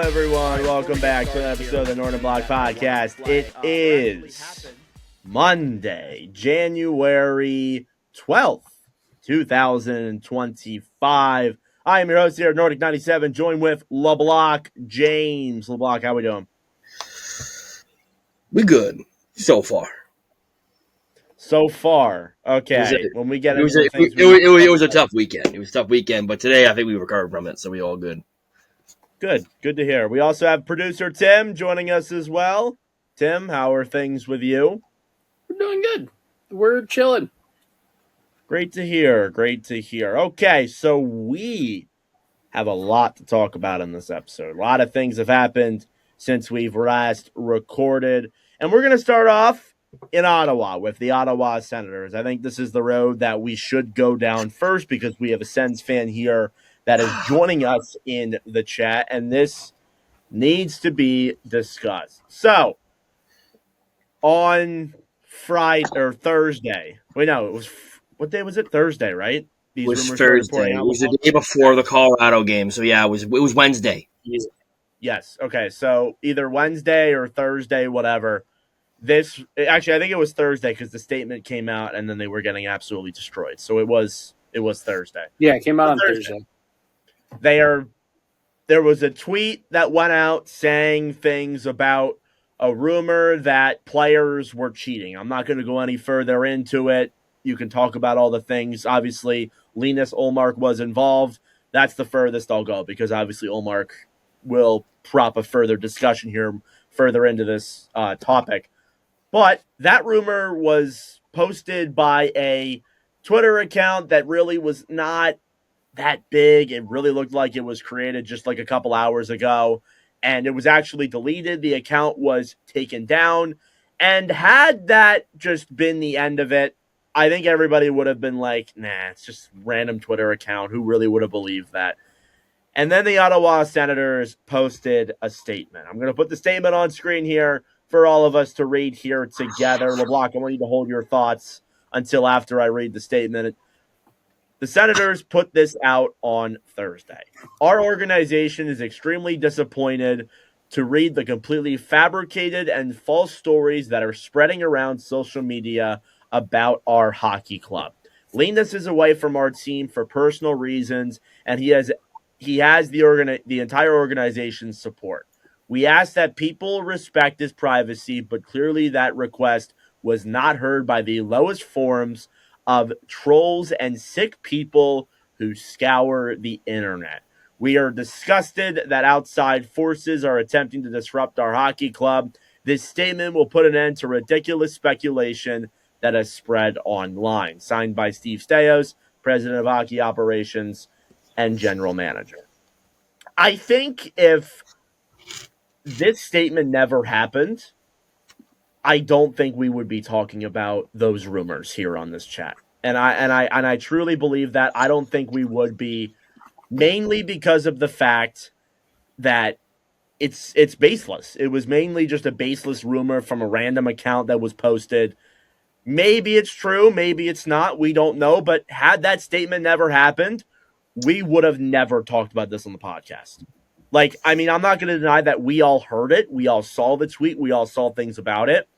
everyone. Welcome back to an episode of the Northern Block Podcast. It is Monday, January 12th, 2025. I am your host here at Nordic 97, joined with LeBlock, James. LeBlock, how we doing? We good so far. So far, okay. When we get into the things, it was a tough weekend. It was a tough weekend, but today I think we recovered from it, so we all good. Good to hear. We also have producer Tim joining us as well. Tim, how are things with you? We're doing good. We're chilling. Great to hear. Okay, so we have a lot to talk about in this episode. A lot of things have happened since we've last recorded. And we're going to start off in Ottawa with the Ottawa Senators. I think this is the road that we should go down first because we have a Sens fan here that is joining us in the chat, and this needs to be discussed. So, on Friday or Thursday, what day was it? Thursday, right? It was Thursday. It was the day before the Colorado game, so yeah, it was Wednesday. Yes. Okay. So either Wednesday or Thursday, whatever. I think it was Thursday because the statement came out and then they were getting absolutely destroyed. So it was Thursday. Yeah, it came out on Thursday. There was a tweet that went out saying things about a rumor that players were cheating. I'm not going to go any further into it. You can talk about all the things. Obviously, Linus Ullmark was involved. That's the furthest I'll go because obviously Ullmark will prop a further discussion here further into this topic. But that rumor was posted by a Twitter account that really was not that big. It really looked like it was created just like a couple hours ago, and it was actually deleted. The account was taken down, and had that just been the end of it, I think everybody would have been like, nah, it's just a random Twitter account. Who really would have believed that? And then the Ottawa Senators posted a statement. I'm going to put the statement on screen here for all of us to read here together. LeBlanc, I want you to hold your thoughts until after I read the statement. The Senators put this out on Thursday. Our organization is extremely disappointed to read the completely fabricated and false stories that are spreading around social media about our hockey club. Linus is away from our team for personal reasons, and he has the entire organization's support. We ask that people respect his privacy, but clearly that request was not heard by the lowest forms of trolls and sick people who scour the internet. We are disgusted that outside forces are attempting to disrupt our hockey club. This statement will put an end to ridiculous speculation that has spread online. Signed by Steve Staios, President of Hockey Operations and General Manager. I think if this statement never happened, I don't think we would be talking about those rumors here on this chat. And I truly believe that. I don't think we would be, mainly because of the fact that it's baseless. It was mainly just a baseless rumor from a random account that was posted. Maybe it's true, maybe it's not, we don't know, but had that statement never happened, we would have never talked about this on the podcast. I'm not going to deny that we all heard it. We all saw the tweet. We all saw things about it.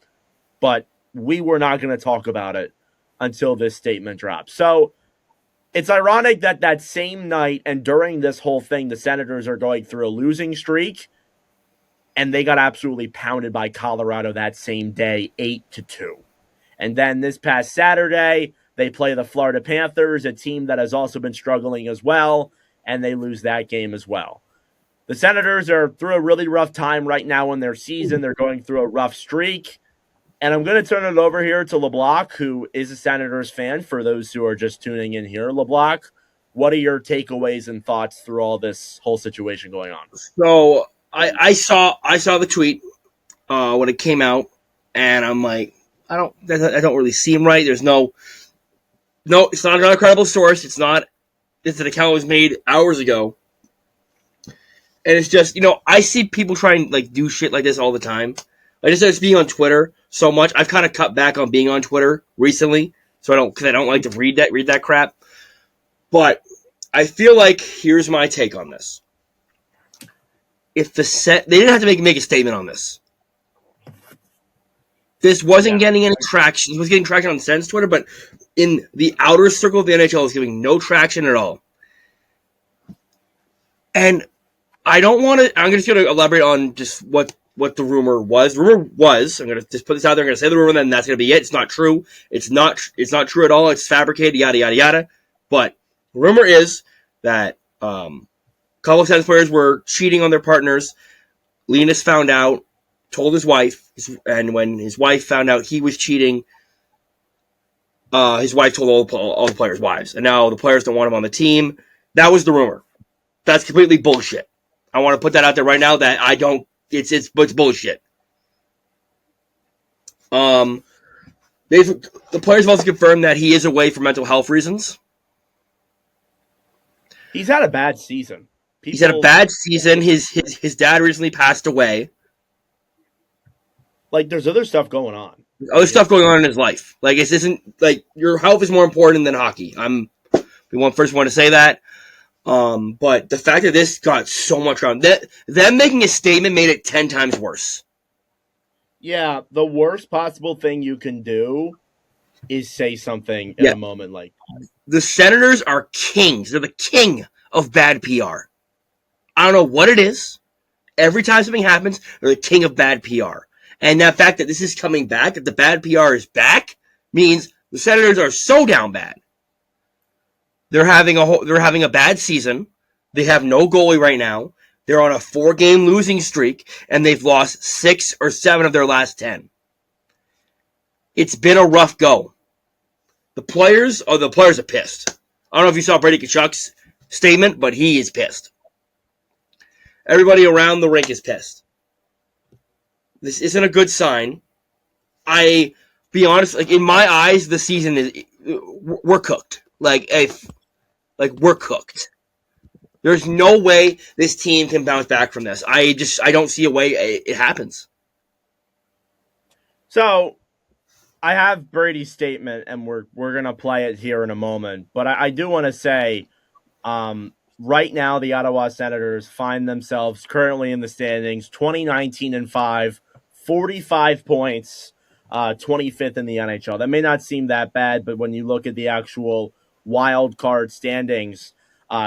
But we were not going to talk about it until this statement dropped. So it's ironic that that same night and during this whole thing, the Senators are going through a losing streak. And they got absolutely pounded by Colorado that same day, 8-2. And then this past Saturday, they play the Florida Panthers, a team that has also been struggling as well. And they lose that game as well. The Senators are through a really rough time right now in their season. They're going through a rough streak. And I'm going to turn it over here to LeBlanc, who is a Senators fan, for those who are just tuning in here. LeBlanc, what are your takeaways and thoughts through all this whole situation going on? So I saw the tweet when it came out, and I'm like, I don't really seem right. There's no, it's not another credible source. It's an account that was made hours ago. And it's just, I see people trying to do shit like this all the time. I just being on Twitter so much. I've kind of cut back on being on Twitter recently, because I don't like to read that crap. But I feel like here's my take on this. if they didn't have to make a statement on this. This wasn't getting any traction. It was getting traction on Sens Twitter, but in the outer circle of the NHL, it's giving no traction at all. And I don't want to. I'm just going to elaborate on just what the rumor was. The rumor was. I'm going to just put this out there. I'm going to say the rumor, and then that's going to be it. It's not true. It's not true at all. It's fabricated. Yada yada yada. But the rumor is that a couple of Sens players were cheating on their partners. Linus found out, told his wife, and when his wife found out he was cheating, his wife told all the players' wives, and now the players don't want him on the team. That was the rumor. That's completely bullshit. I want to put that out there right now. That I don't. It's bullshit. The players have also confirmed that he is away for mental health reasons. He's had a bad season. He's had a bad season. His dad recently passed away. Like, there's other stuff going on. There's other stuff going on in his life. Like, this isn't like your health is more important than hockey. We first want to say that. But the fact that this got so much around them making a statement made it 10 times worse. Yeah, the worst possible thing you can do is say something in a moment like that. The Senators are kings. They're the king of bad PR. I don't know what it is. Every time something happens, they're the king of bad PR. And that fact that this is coming back, that the bad PR is back, means the Senators are so down bad. They're having a bad season. They have no goalie right now. They're on a 4-game losing streak, and they've lost 6 or 7 of their last 10. It's been a rough go. The players are pissed. I don't know if you saw Brady Tkachuk's statement, but he is pissed. Everybody around the rink is pissed. This isn't a good sign. I be honest, like in my eyes, the season is we're cooked. Like we're cooked. There's no way this team can bounce back from this. I don't see a way it happens. So I have Brady's statement, and we're gonna play it here in a moment. But I do want to say, right now the Ottawa Senators find themselves currently in the standings, 20-19-5, 45 points, 25th in the NHL. That may not seem that bad, but when you look at the actual wild card standings,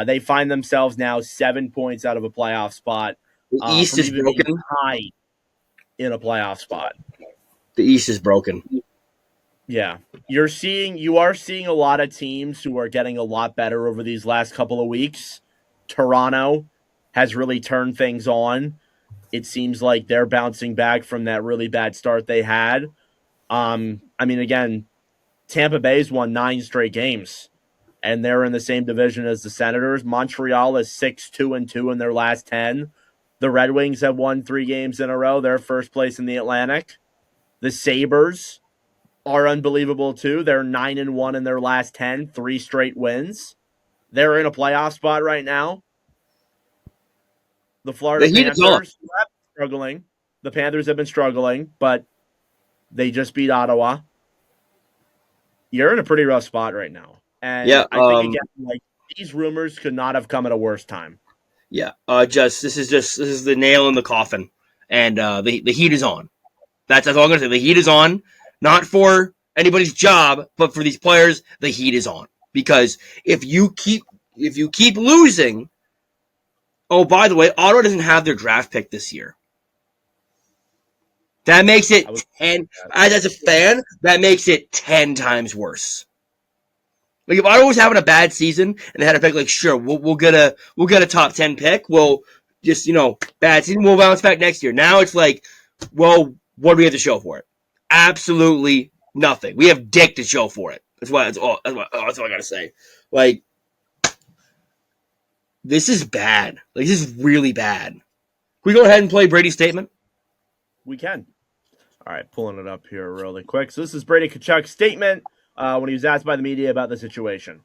they find themselves now 7 points out of a playoff spot. The East is broken. High in a playoff spot. The East is broken. Yeah. You are seeing a lot of teams who are getting a lot better over these last couple of weeks. Toronto has really turned things on. It seems like they're bouncing back from that really bad start they had. Again, Tampa Bay's won 9 straight games, and they're in the same division as the Senators. Montreal is 6-2-2 in their last 10. The Red Wings have won 3 games in a row. They're first place in the Atlantic. The Sabres are unbelievable too. They're 9-1 in their last 10, 3 straight wins. They're in a playoff spot right now. The Florida Panthers have been struggling. The Panthers have been struggling, but they just beat Ottawa. You're in a pretty rough spot right now. And I think, again, these rumors could not have come at a worse time. Yeah, this is the nail in the coffin, and the heat is on. That's all I'm gonna say. The heat is on, not for anybody's job, but for these players, the heat is on. Because if you keep losing, oh, by the way, Ottawa doesn't have their draft pick this year. That makes it 10. As a fan, that makes it 10 times worse. Like if Ottawa was having a bad season and they had a pick, like sure, we'll get a top 10 pick. We'll just bad season, we'll bounce back next year. Now it's like, well, what do we have to show for it? Absolutely nothing. We have dick to show for it. That's all I gotta say. Like, this is bad. Like, this is really bad. Can we go ahead and play Brady's statement? We can. All right, pulling it up here really quick. So this is Brady Tkachuk's statement when he was asked by the media about the situation.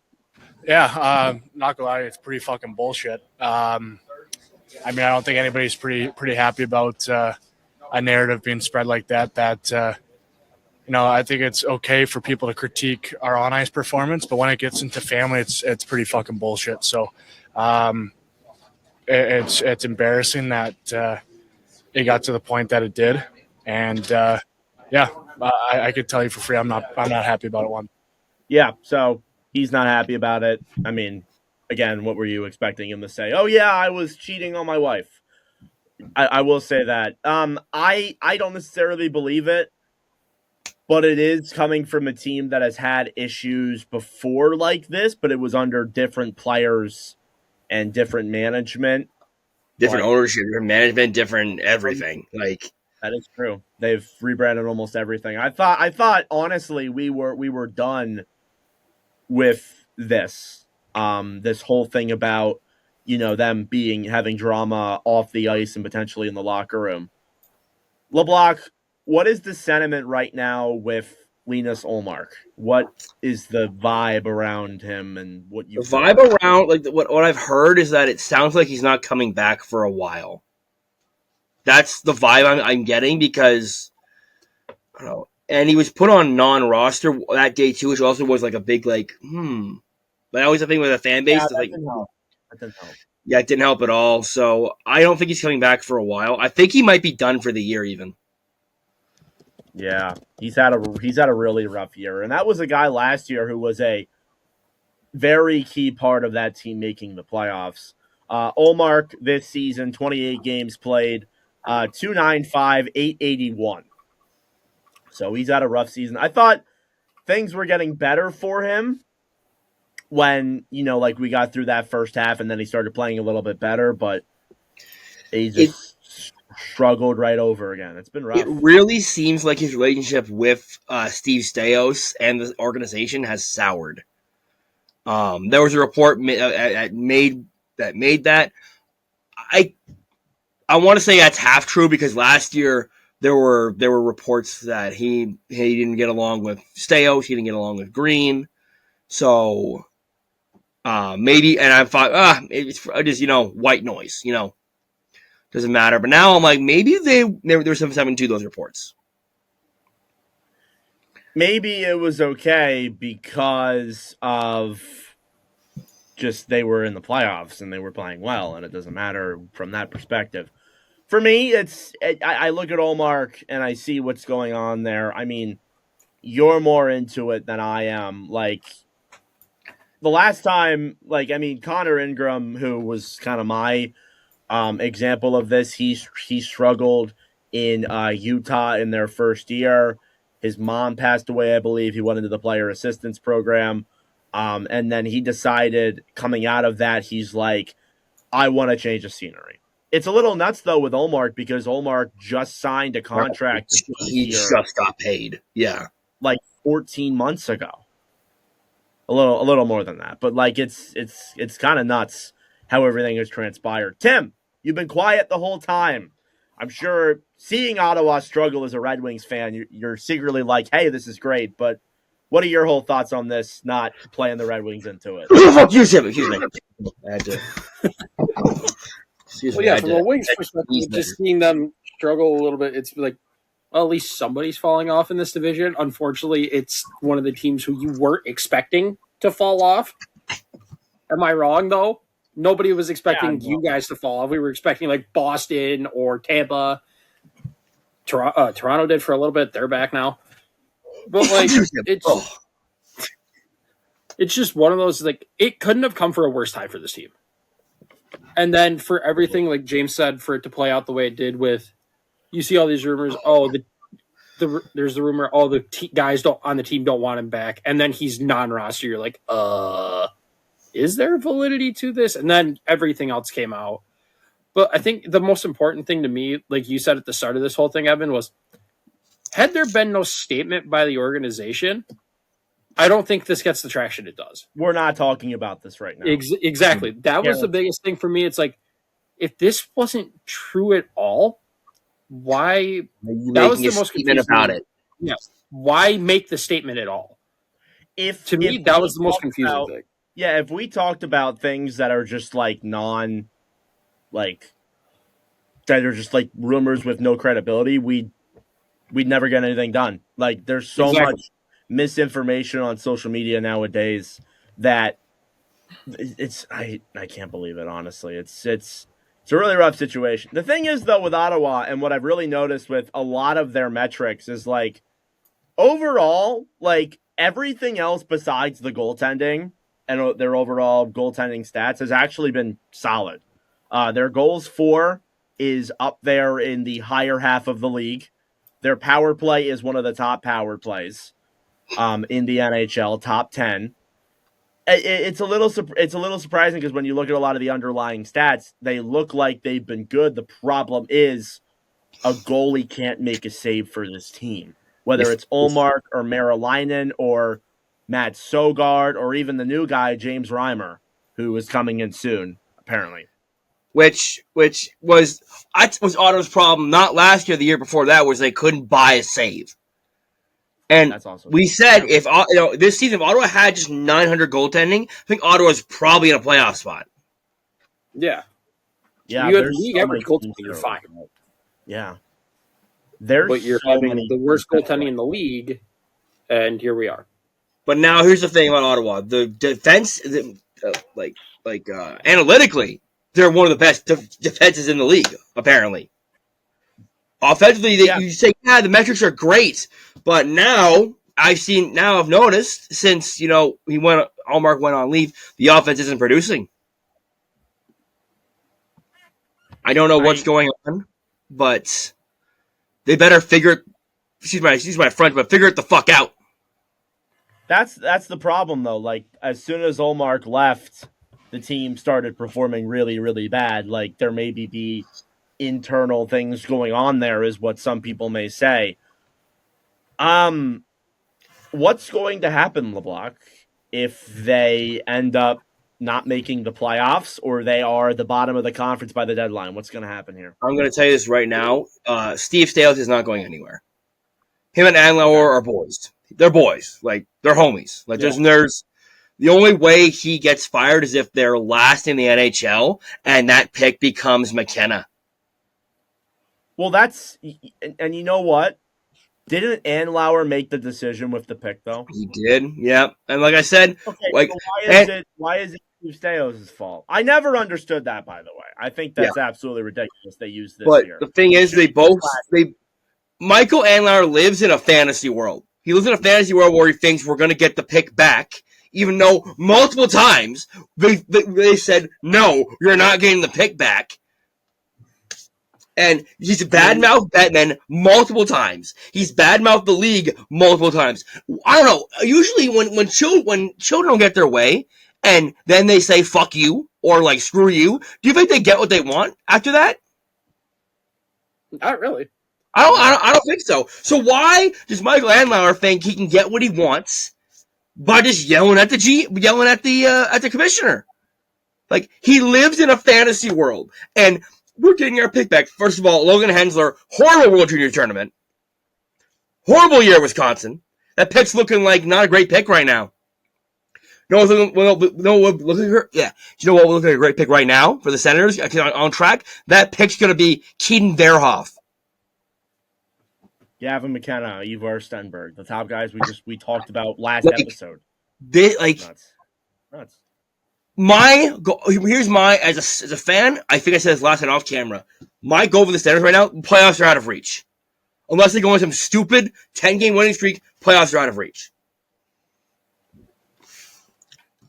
Yeah, not gonna lie, it's pretty fucking bullshit. I don't think anybody's pretty happy about a narrative being spread like that. I think it's okay for people to critique our on-ice performance, but when it gets into family, it's pretty fucking bullshit. So, it's embarrassing that it got to the point that it did, and yeah, I could tell you for free, I'm not happy about it. One. Yeah, so he's not happy about it. I mean, again, what were you expecting him to say? Oh yeah, I was cheating on my wife. I will say that. I don't necessarily believe it, but it is coming from a team that has had issues before like this, but it was under different players and different management. Different Like, ownership, different management, different everything. Like that is true. They've rebranded almost everything. I thought honestly we were done with this. This whole thing about them having drama off the ice and potentially in the locker room. LeBlanc, what is the sentiment right now with Linus Olmark? What is the vibe around him and what you the vibe around, like what I've heard is that it sounds like he's not coming back for a while. That's the vibe I'm getting because I don't know. And he was put on non-roster that day too, which also was like a big But always a thing with a fan base. Yeah, That didn't help. That didn't help. Yeah, it didn't help at all. So I don't think he's coming back for a while. I think he might be done for the year even. Yeah, he's had a really rough year, and that was a guy last year who was a very key part of that team making the playoffs. Olmark this season, 28 games played, 295, 881. So he's had a rough season. I thought things were getting better for him when, like we got through that first half and then he started playing a little bit better, but he just struggled right over again. It's been rough. It really seems like his relationship with Steve Stais and the organization has soured. There was a report that made that. I want to say that's half true because last year there were reports that he didn't get along with Stais, he didn't get along with Green, so maybe. And I thought, it's just white noise, doesn't matter. But now I'm like, maybe there's something to those reports. Maybe it was okay because of just they were in the playoffs and they were playing well, and it doesn't matter from that perspective. For me, I look at Olmark and I see what's going on there. I mean, you're more into it than I am. Like, the last time, Connor Ingram, who was kind of my example of this, he struggled in Utah in their first year. His mom passed away, I believe. He went into the player assistance program. And then he decided coming out of that, he's like, I want to change the scenery. It's a little nuts, though, with Olmark because Olmark just signed a contract. He just got paid. Yeah. Like 14 months ago. A little more than that. But, it's kind of nuts how everything has transpired. Tim, you've been quiet the whole time. I'm sure seeing Ottawa struggle as a Red Wings fan, you're secretly like, hey, this is great. But what are your whole thoughts on this, not playing the Red Wings into it? Fuck you, Tim. Excuse me. I had to. Well, yeah, from a Wings perspective, just seeing them struggle a little bit, it's like, well, at least somebody's falling off in this division. Unfortunately, it's one of the teams who you weren't expecting to fall off. Am I wrong, though? Nobody was expecting you guys to fall off. We were expecting, like, Boston or Tampa. Toronto did for a little bit. They're back now. But, like, it's just one of those, like, it couldn't have come for a worse time for this team. And then for everything, like James said, for it to play out the way it did with, you see all these rumors, there's the rumor, the guys on the team don't want him back. And then he's non-roster. You're like, is there validity to this? And then everything else came out. But I think the most important thing to me, like you said at the start of this whole thing, Evan, was had there been no statement by the organization, I don't think this gets the traction it does. We're not talking about this right now. Exactly. That was the biggest thing for me. It's like, if this wasn't true at all, why? That was the most confusing about it. Yeah. Why make the statement at all? That was the most confusing thing. Yeah, if we talked about things that are just that are just like rumors with no credibility, we'd never get anything done. Like, there's so much misinformation on social media nowadays that I can't believe it, honestly. It's It's a really rough situation. The thing is, though, with Ottawa, and what I've really noticed with a lot of their metrics is like overall, like everything else besides the goaltending and their overall goaltending stats has actually been solid. Their goals for is up there in the higher half of the league. Their power play is one of the top power plays in the NHL, top 10. It's a little surprising because when you look at a lot of the underlying stats, they look like they've been good. The problem is a goalie can't make a save for this team, whether it's Ullmark or Marilainen or Matt Sogard or even the new guy James Reimer, who is coming in soon, apparently. Which was Ottawa's problem not last year, the year before that, was they couldn't buy a save. And That's also we said if this season, if Ottawa had just 900 goaltending, I think Ottawa's probably in a playoff spot. Yeah. Yeah, You had there's league so average many goaltending, teams you're that fine. are- Yeah. There's But you're so having many the worst teams that are- goaltending in the league, and here we are. But now here's the thing about Ottawa: the defense, analytically, they're one of the best defenses in the league. Apparently, offensively, you say, yeah, the metrics are great, but now I've noticed since Allmark went on leave, the offense isn't producing. I don't know what's going on, but they better figure. Excuse my French, but figure it the fuck out. That's the problem, though. Like, as soon as Ullmark left, the team started performing really, really bad. Like, there may be internal things going on there, is what some people may say. What's going to happen, LeBlanc, if they end up not making the playoffs or they are the bottom of the conference by the deadline? What's going to happen here? I'm going to tell you this right now. Steve Stales is not going anywhere. Him and Andlauer are boys. They're boys. Like, they're homies. Like, there's the only way he gets fired is if they're last in the NHL and that pick becomes McKenna. Well, and you know what? Didn't Andlauer make the decision with the pick, though? He did, yeah. And like I said, okay, so why is it Steve Stales' fault? I never understood that, by the way. I think that's absolutely ridiculous they used this but year. The thing is, Michael Andlauer lives in a fantasy world. He lives in a fantasy world where he thinks we're going to get the pick back, even though multiple times they said, no, you're not getting the pick back. And he's badmouthed Batman multiple times. He's badmouthed the league multiple times. I don't know. Usually when children don't get their way and then they say fuck you or like screw you, do you think they get what they want after that? Not really. I don't think so. So why does Michael Andlauer think he can get what he wants by just yelling at the commissioner? Like, he lives in a fantasy world, and we're getting our pick back. First of all, Logan Hensler, horrible World Junior Tournament, horrible year at Wisconsin. That pick's looking like not a great pick right now. You know what we're looking at? Yeah. Do you know what we're looking at a great pick right now for the Senators on track? That pick's going to be Keaton Verhoff. Gavin McKenna, Ivar Stenberg, the top guys we talked about last episode. Nuts. Here's my as a fan. I think I said this last night off camera. My goal for the Senators right now: playoffs are out of reach. Unless they go on some stupid 10-game winning streak, playoffs are out of reach.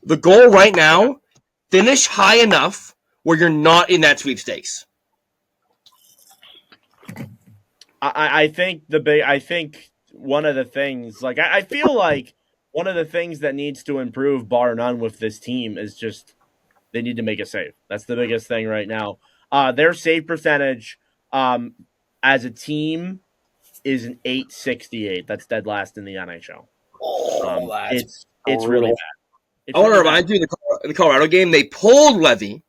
The goal right now: finish high enough where you're not in that sweepstakes. I think one of the things, like, I feel like one of the things that needs to improve, bar none, with this team is just they need to make a save. That's the biggest thing right now. Their save percentage as a team is an .868. That's dead last in the NHL. It's really bad. I want to remind you, in the Colorado game, they pulled Levy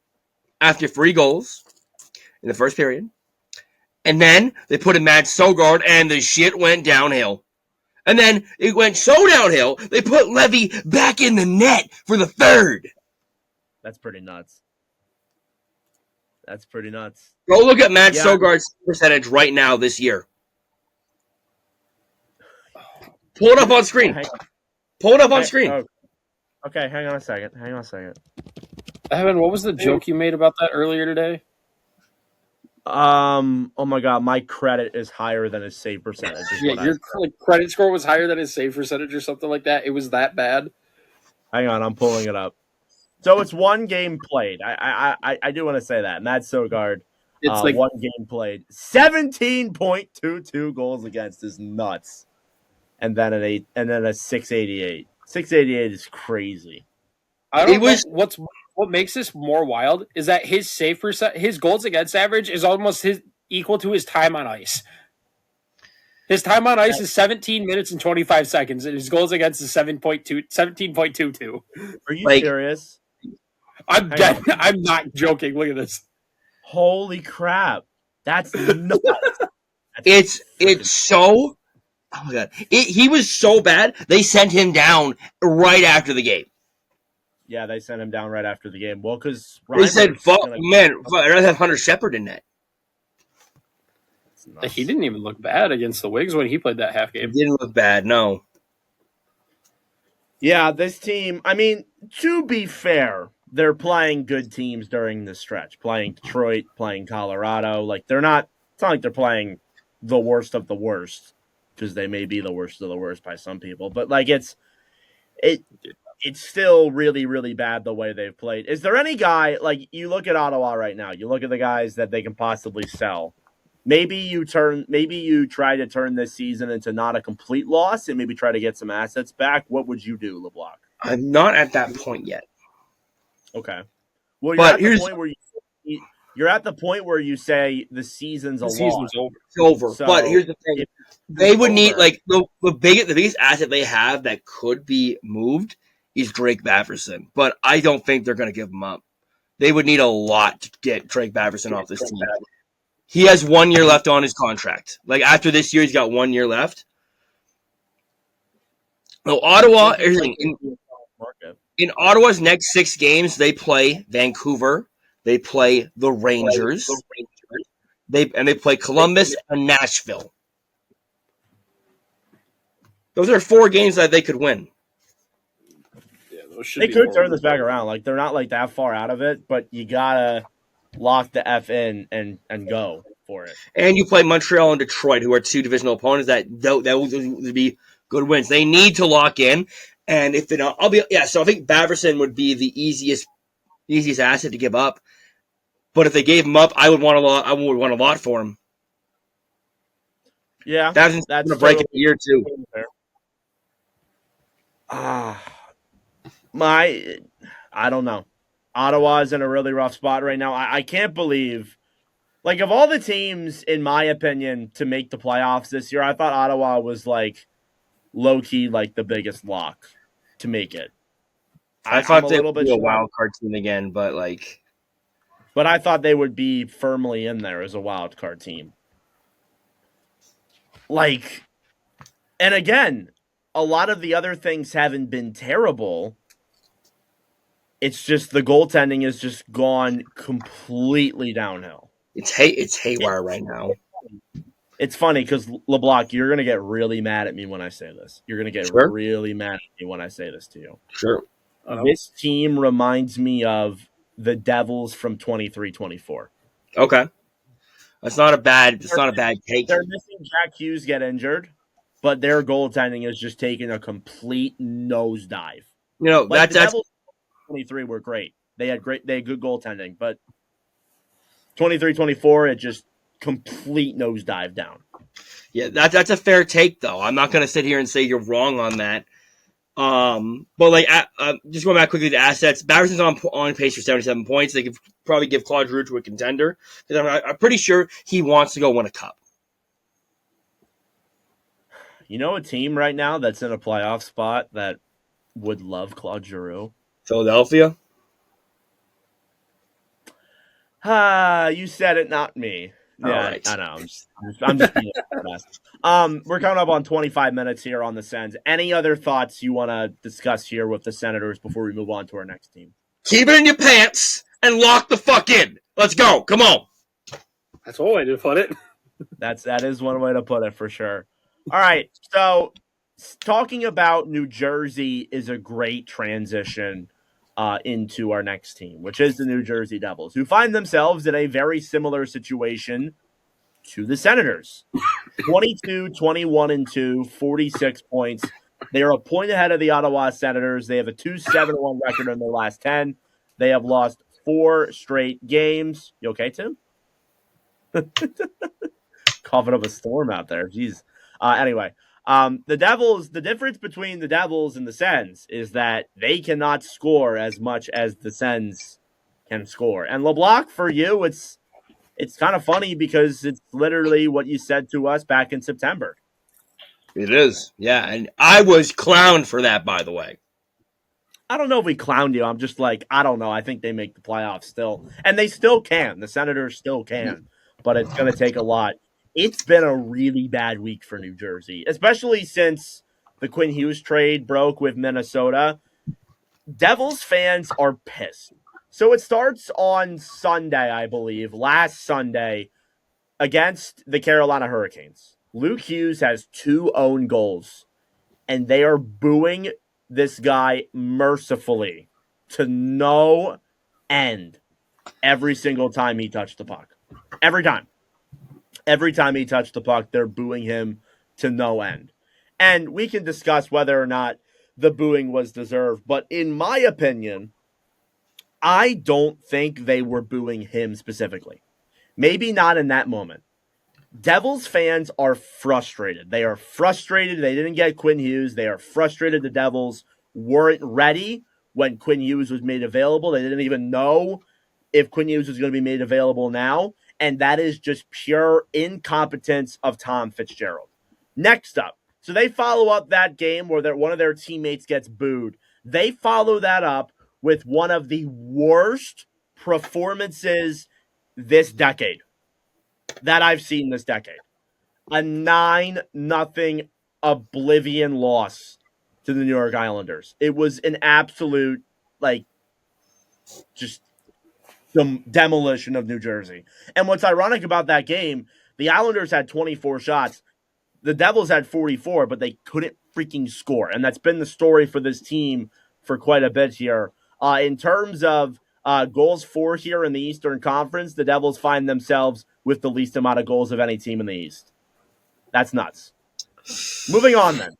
after 3 goals in the first period. And then they put in Matt Sogard, and the shit went downhill. And then it went so downhill, they put Levy back in the net for the 3rd. That's pretty nuts. Go look at Matt Sogard's percentage right now this year. Pull it up on screen. Okay, hang on a second. Evan, what was the joke you made about that earlier today? Oh my god, my credit is higher than his save percentage. Yeah, your credit score was higher than his save percentage or something like that. It was that bad. Hang on, I'm pulling it up. So it's one game played. I do want to say that. Matt Sogard, It's like one game played. 17.22 goals against is nuts. And then a 688. 688 is crazy. I don't know what makes this more wild is that his save his goals against average is almost equal to his time on ice. His time on ice is 17 minutes and 25 seconds, and his goals against is 17.22. Are you serious? I'm dead. I'm not joking. Look at this. Holy crap. That's nuts. It's so... Oh, my God. He was so bad, they sent him down right after the game. Yeah, they sent him down right after the game. Well, because they said, I'd rather have Hunter Shepard in net. He didn't even look bad against the Wigs when he played that half game. He didn't look bad, no. Yeah, this team, I mean, to be fair, they're playing good teams during the stretch. Playing Detroit, playing Colorado. Like, it's not like they're playing the worst of the worst, because they may be the worst of the worst by some people. But, like, it's still really, really bad the way they've played. Is there any guy, like, you look at Ottawa right now, you look at the guys that they can possibly sell. Maybe you try to turn this season into not a complete loss and maybe try to get some assets back. What would you do, LeBlanc? I'm not at that point yet. Okay. Well, you're at the point where you say the season's over. It's over. So but here's the thing: they would need the biggest asset they have that could be moved is Drake Batherson. But I don't think they're going to give him up. They would need a lot to get Drake Batherson off this team. He has 1 year left on his contract. Like, after this year, he's got 1 year left. So Ottawa, in Ottawa's next 6 games, they play Vancouver, they play the Rangers, they play Columbus and Nashville. Those are 4 games that they could win. Yeah, they could turn this back around. Like, they're not like that far out of it, but you gotta lock the F in and go for it. And you play Montreal and Detroit, who are 2 divisional opponents that would be good wins. They need to lock in, and if they don't, so I think Batherson would be the easiest asset to give up. But if they gave him up, I would want a lot. I would want a lot for him. Yeah, that's going to break it a year too. I don't know. Ottawa is in a really rough spot right now. I can't believe, like, of all the teams, in my opinion, to make the playoffs this year, I thought Ottawa was, like, low-key, like, the biggest lock to make it. I thought they would be a wild card team again, but, like... But I thought they would be firmly in there as a wild card team. Like, and again, a lot of the other things haven't been terrible. It's just the goaltending has just gone completely downhill. It's haywire right now. It's funny because, LeBlanc, you're going to get really mad at me when I say this. You're going to get really mad at me when I say this to you. Sure. This team reminds me of the Devils from 23-24. Okay. That's not a bad take. They're missing Jack Hughes get injured, but their goaltending is just taking a complete nosedive. You know, like that's 23 were great. They had good goaltending, but 23-24 it just complete nosedive down. Yeah, that's a fair take though. I'm not going to sit here and say you're wrong on that. But like, just going back quickly to assets, Batterson's on pace for 77 points. They could probably give Claude Giroux to a contender because I'm pretty sure he wants to go win a cup. You know, a team right now that's in a playoff spot that would love Claude Giroux? Philadelphia. You said it, not me. Yeah, right. I know. I'm just being honest. We're coming up on 25 minutes here on the Sens. Any other thoughts you want to discuss here with the Senators before we move on to our next team? Keep it in your pants and lock the fuck in. Let's go. Come on. That's one way to put it. That is one way to put it for sure. All right. So talking about New Jersey is a great transition into our next team, which is the New Jersey Devils, who find themselves in a very similar situation to the Senators. 22, 21-2, 46 points. They are a point ahead of the Ottawa Senators. They have a 2-7-1 record in their last 10. They have lost 4 straight games. You okay, Tim? Coughing up a storm out there. Jeez. Anyway, the Devils, the difference between the Devils and the Sens is that they cannot score as much as the Sens can score. And LeBlanc, for you, it's kind of funny because it's literally what you said to us back in September. It is. Yeah, and I was clowned for that, by the way. I don't know if we clowned you. I'm just like, I don't know. I think they make the playoffs still. And they still can. The Senators still can. But it's going to take a lot. It's been a really bad week for New Jersey, especially since the Quinn Hughes trade broke with Minnesota. Devils fans are pissed. So it starts on Sunday, I believe, last Sunday, against the Carolina Hurricanes. Luke Hughes has 2 own goals, and they are booing this guy mercifully to no end every single time he touched the puck. Every time. Every time he touched the puck, they're booing him to no end. And we can discuss whether or not the booing was deserved, but in my opinion, I don't think they were booing him specifically. Maybe not in that moment. Devils fans are frustrated. They are frustrated. They didn't get Quinn Hughes. They are frustrated the Devils weren't ready when Quinn Hughes was made available. They didn't even know if Quinn Hughes was going to be made available now. And that is just pure incompetence of Tom Fitzgerald. Next up, so they follow up that game where one of their teammates gets booed. They follow that up with one of the worst performances this decade that I've seen this decade. A 9-0 oblivion loss to the New York Islanders. It was an absolute, just demolition of New Jersey. And what's ironic about that game, the Islanders had 24 shots. The Devils had 44, but they couldn't freaking score. And that's been the story for this team for quite a bit here. In terms of goals for here in the Eastern Conference, the Devils find themselves with the least amount of goals of any team in the East. That's nuts. Moving on then.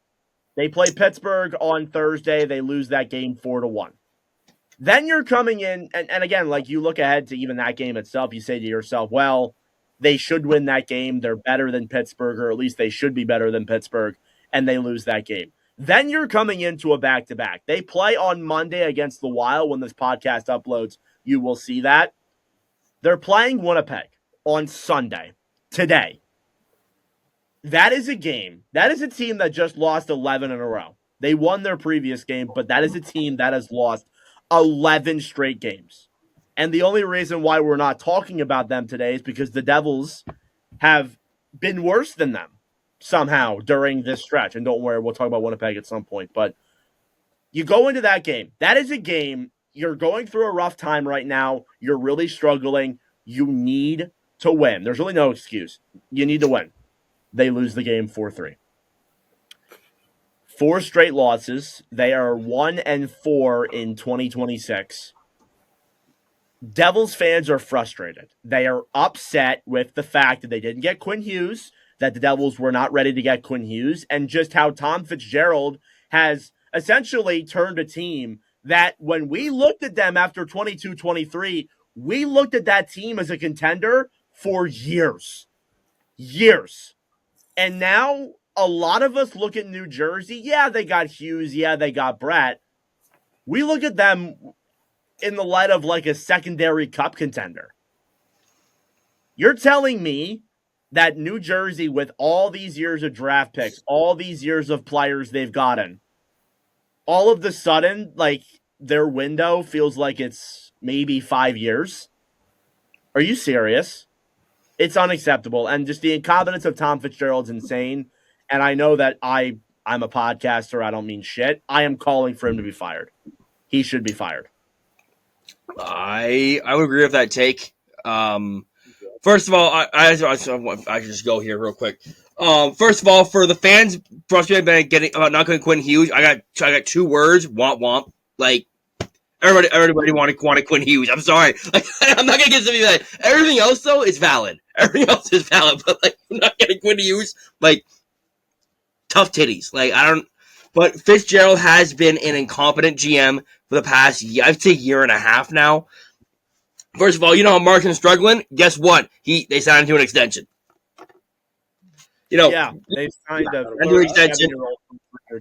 They play Pittsburgh on Thursday. They lose that game 4-1. Then you're coming in, and again, you look ahead to even that game itself, you say to yourself, well, they should win that game. They're better than Pittsburgh, or at least they should be better than Pittsburgh, and they lose that game. Then you're coming into a back-to-back. They play on Monday against the Wild. When this podcast uploads, you will see that. They're playing Winnipeg on Sunday, today. That is a game. That is a team that just lost 11 in a row. They won their previous game, but that is a team that has lost 11 straight games. And the only reason why we're not talking about them today is because the Devils have been worse than them somehow during this stretch. And don't worry, we'll talk about Winnipeg at some point. But you go into that game. That is a game. You're going through a rough time right now. You're really struggling. You need to win. There's really no excuse. You need to win. They lose the game 4-3. 4 straight losses. They are 1-4 in 2026. Devils fans are frustrated. They are upset with the fact that they didn't get Quinn Hughes, that the Devils were not ready to get Quinn Hughes, and just how Tom Fitzgerald has essentially turned a team that when we looked at them after 22-23, we looked at that team as a contender for years. Years. And now a lot of us look at New Jersey. Yeah, they got Hughes. Yeah, they got Brett. We look at them in the light of a secondary cup contender. You're telling me that New Jersey, with all these years of draft picks, all these years of players they've gotten, all of the sudden, their window feels like it's maybe 5 years? Are you serious? It's unacceptable. And just the incompetence of Tom Fitzgerald's insane. And I know that I'm a podcaster. I don't mean shit. I am calling for him to be fired. He should be fired. I would agree with that take. First of all, I should just go here real quick. First of all, for the fans frustrated about not getting Quinn Hughes, I got 2 words: womp womp. Everybody wanted Quinn Hughes. I'm sorry. Like, I'm not gonna get something that. Everything else though is valid. Everything else is valid, but like I'm not getting Quinn Hughes. Like tough titties. Like I don't. But Fitzgerald has been an incompetent GM for the past, I'd say, year and a half now. First of all, you know how Martin's struggling. Guess what? They signed him to an extension. You know, Yeah, they signed a new extension.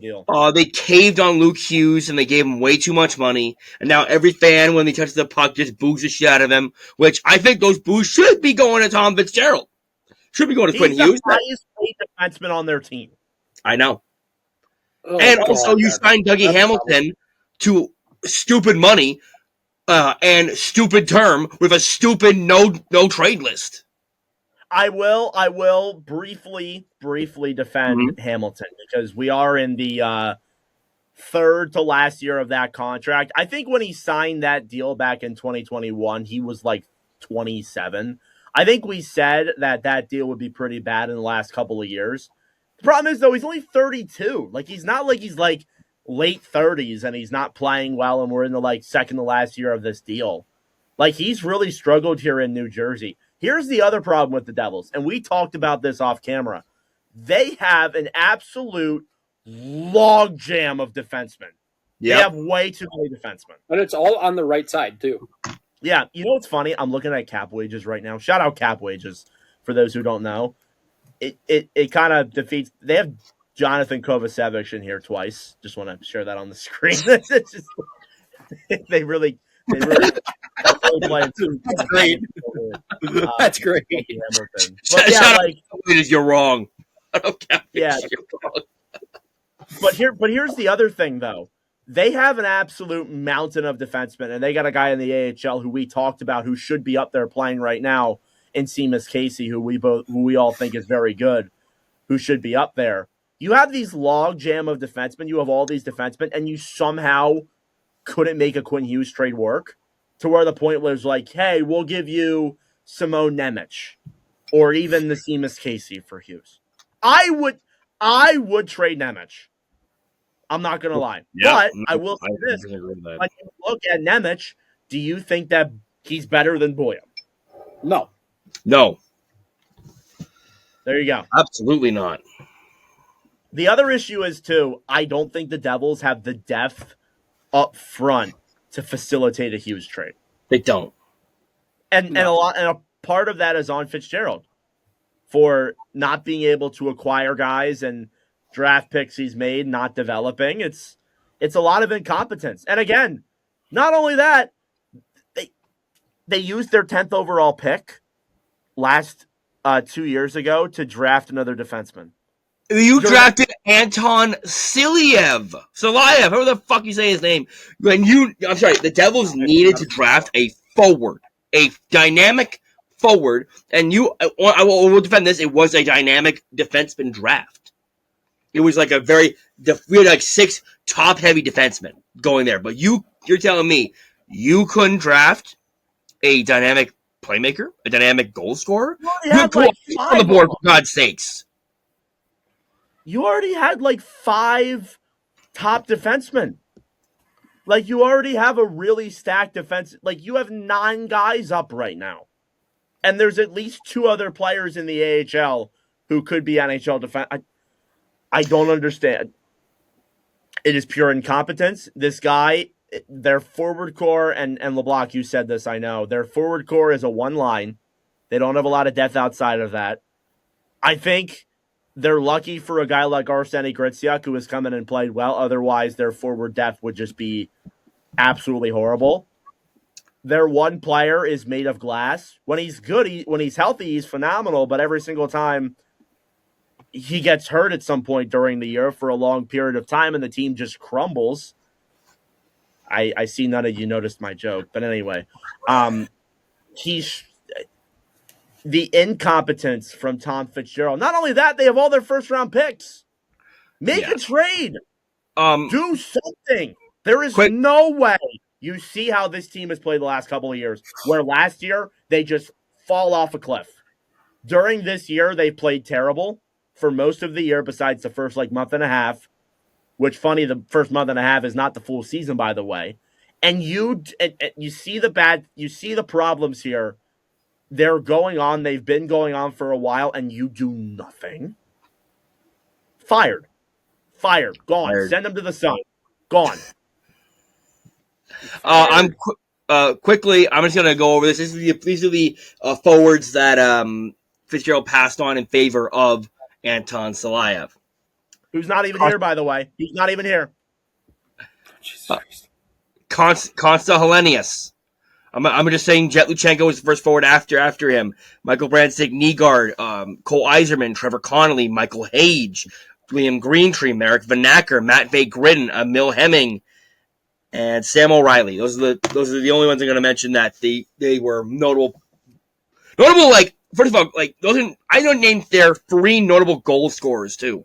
Deal. They caved on Luke Hughes and they gave him way too much money. And now every fan, when they touch the puck, just boos the shit out of him. Which I think those boos should be going to Tom Fitzgerald. Should be going to Quinn Hughes. He's the highest paid defenseman on their team. I know. Oh, and God, also, you signed Dougie Hamilton to stupid money and stupid term with a stupid no trade list. I will briefly defend Hamilton because we are in the third to last year of that contract. I think when he signed that deal back in 2021, he was like 27. I think we said that deal would be pretty bad in the last couple of years. The problem is, though, he's only 32. Like, he's not like he's like late 30s and he's not playing well and we're in the like second to last year of this deal. Like, he's really struggled here in New Jersey. Here's the other problem with the Devils, and we talked about this off camera. They have an absolute log jam of defensemen. Yep. They have way too many defensemen. And it's all on the right side, too. Yeah, you know what's funny? I'm looking at cap wages right now. Shout out cap wages for those who don't know. It kind of defeats. They have Jonathan Kovacevic in here twice. Just want to share that on the screen. It's just, they really playing. That's great. That's great. But yeah, like you're wrong. I don't care. Yeah, you're wrong. But here's the other thing though. They have an absolute mountain of defensemen, and they got a guy in the AHL who we talked about who should be up there playing right now in Seamus Casey, who we all think is very good, who should be up there. You have these log jam of defensemen. You have all these defensemen, and you somehow couldn't make a Quinn Hughes trade work to where the point was like, hey, we'll give you Simone Nemec or even the Seamus Casey for Hughes. I would trade Nemec. I'm not going to lie. Yeah, but I will say this. When you look at Nemec, do you think that he's better than Boyum? No. There you go. Absolutely not. The other issue is, too, I don't think the Devils have the depth up front to facilitate a Hughes trade. They don't. And a part of that is on Fitzgerald for not being able to acquire guys and draft picks he's made, not developing. It's a lot of incompetence. And again, not only that, they used their 10th overall pick last 2 years ago to draft another defenseman. You drafted Anton Silayev, however the fuck you say his name. I'm sorry, the Devils needed to draft a forward, a dynamic forward, and I will defend this. It was a dynamic defenseman draft. It was like we had like 6 top-heavy defensemen going there. But you're telling me you couldn't draft a dynamic playmaker, a dynamic goal scorer? You had like 5 on the board, for God's sakes. You already had like 5 top defensemen. Like, you already have a really stacked defense. Like, you have 9 guys up right now. And there's at least 2 other players in the AHL who could be NHL defense. I don't understand. It is pure incompetence. This guy, their forward core, and LeBlanc, you said this, I know. Their forward core is a one line. They don't have a lot of depth outside of that. I think they're lucky for a guy like Arseny Gritziak, who has come in and played well. Otherwise, their forward depth would just be absolutely horrible. Their one player is made of glass. When he's good, when he's healthy, he's phenomenal. But every single time he gets hurt at some point during the year for a long period of time, and the team just crumbles. I see none of you noticed my joke. But anyway, he's... The incompetence from Tom Fitzgerald. Not only that, they have all their first-round picks. Make a trade. Do something. There is no way. You see how this team has played the last couple of years, where last year they just fall off a cliff. During this year, they played terrible for most of the year besides the first month and a half, which, funny, the first month and a half is not the full season, by the way. And you see the problems here. They're going on. They've been going on for a while, and you do nothing. Fired. Gone. Fired. Send them to the sun. Gone. Quickly. I'm just gonna go over this. These are the forwards that Fitzgerald passed on in favor of Anton Salayev. Who's not even here, by the way. He's not even here. Jesus Christ. Konsta Helenius. I'm just saying Jet Luchenko was the first forward after him. Michael Brandstig, Nygaard, Cole Eiserman, Trevor Connolly, Michael Hage, Liam Greentree, Merrick Vanacker, Matt Van Gridden, Emil Hemming, and Sam O'Reilly. Those are the only ones I'm going to mention that they were notable. Notable, like, first of all, like, I don't name their 3 notable goal scorers too.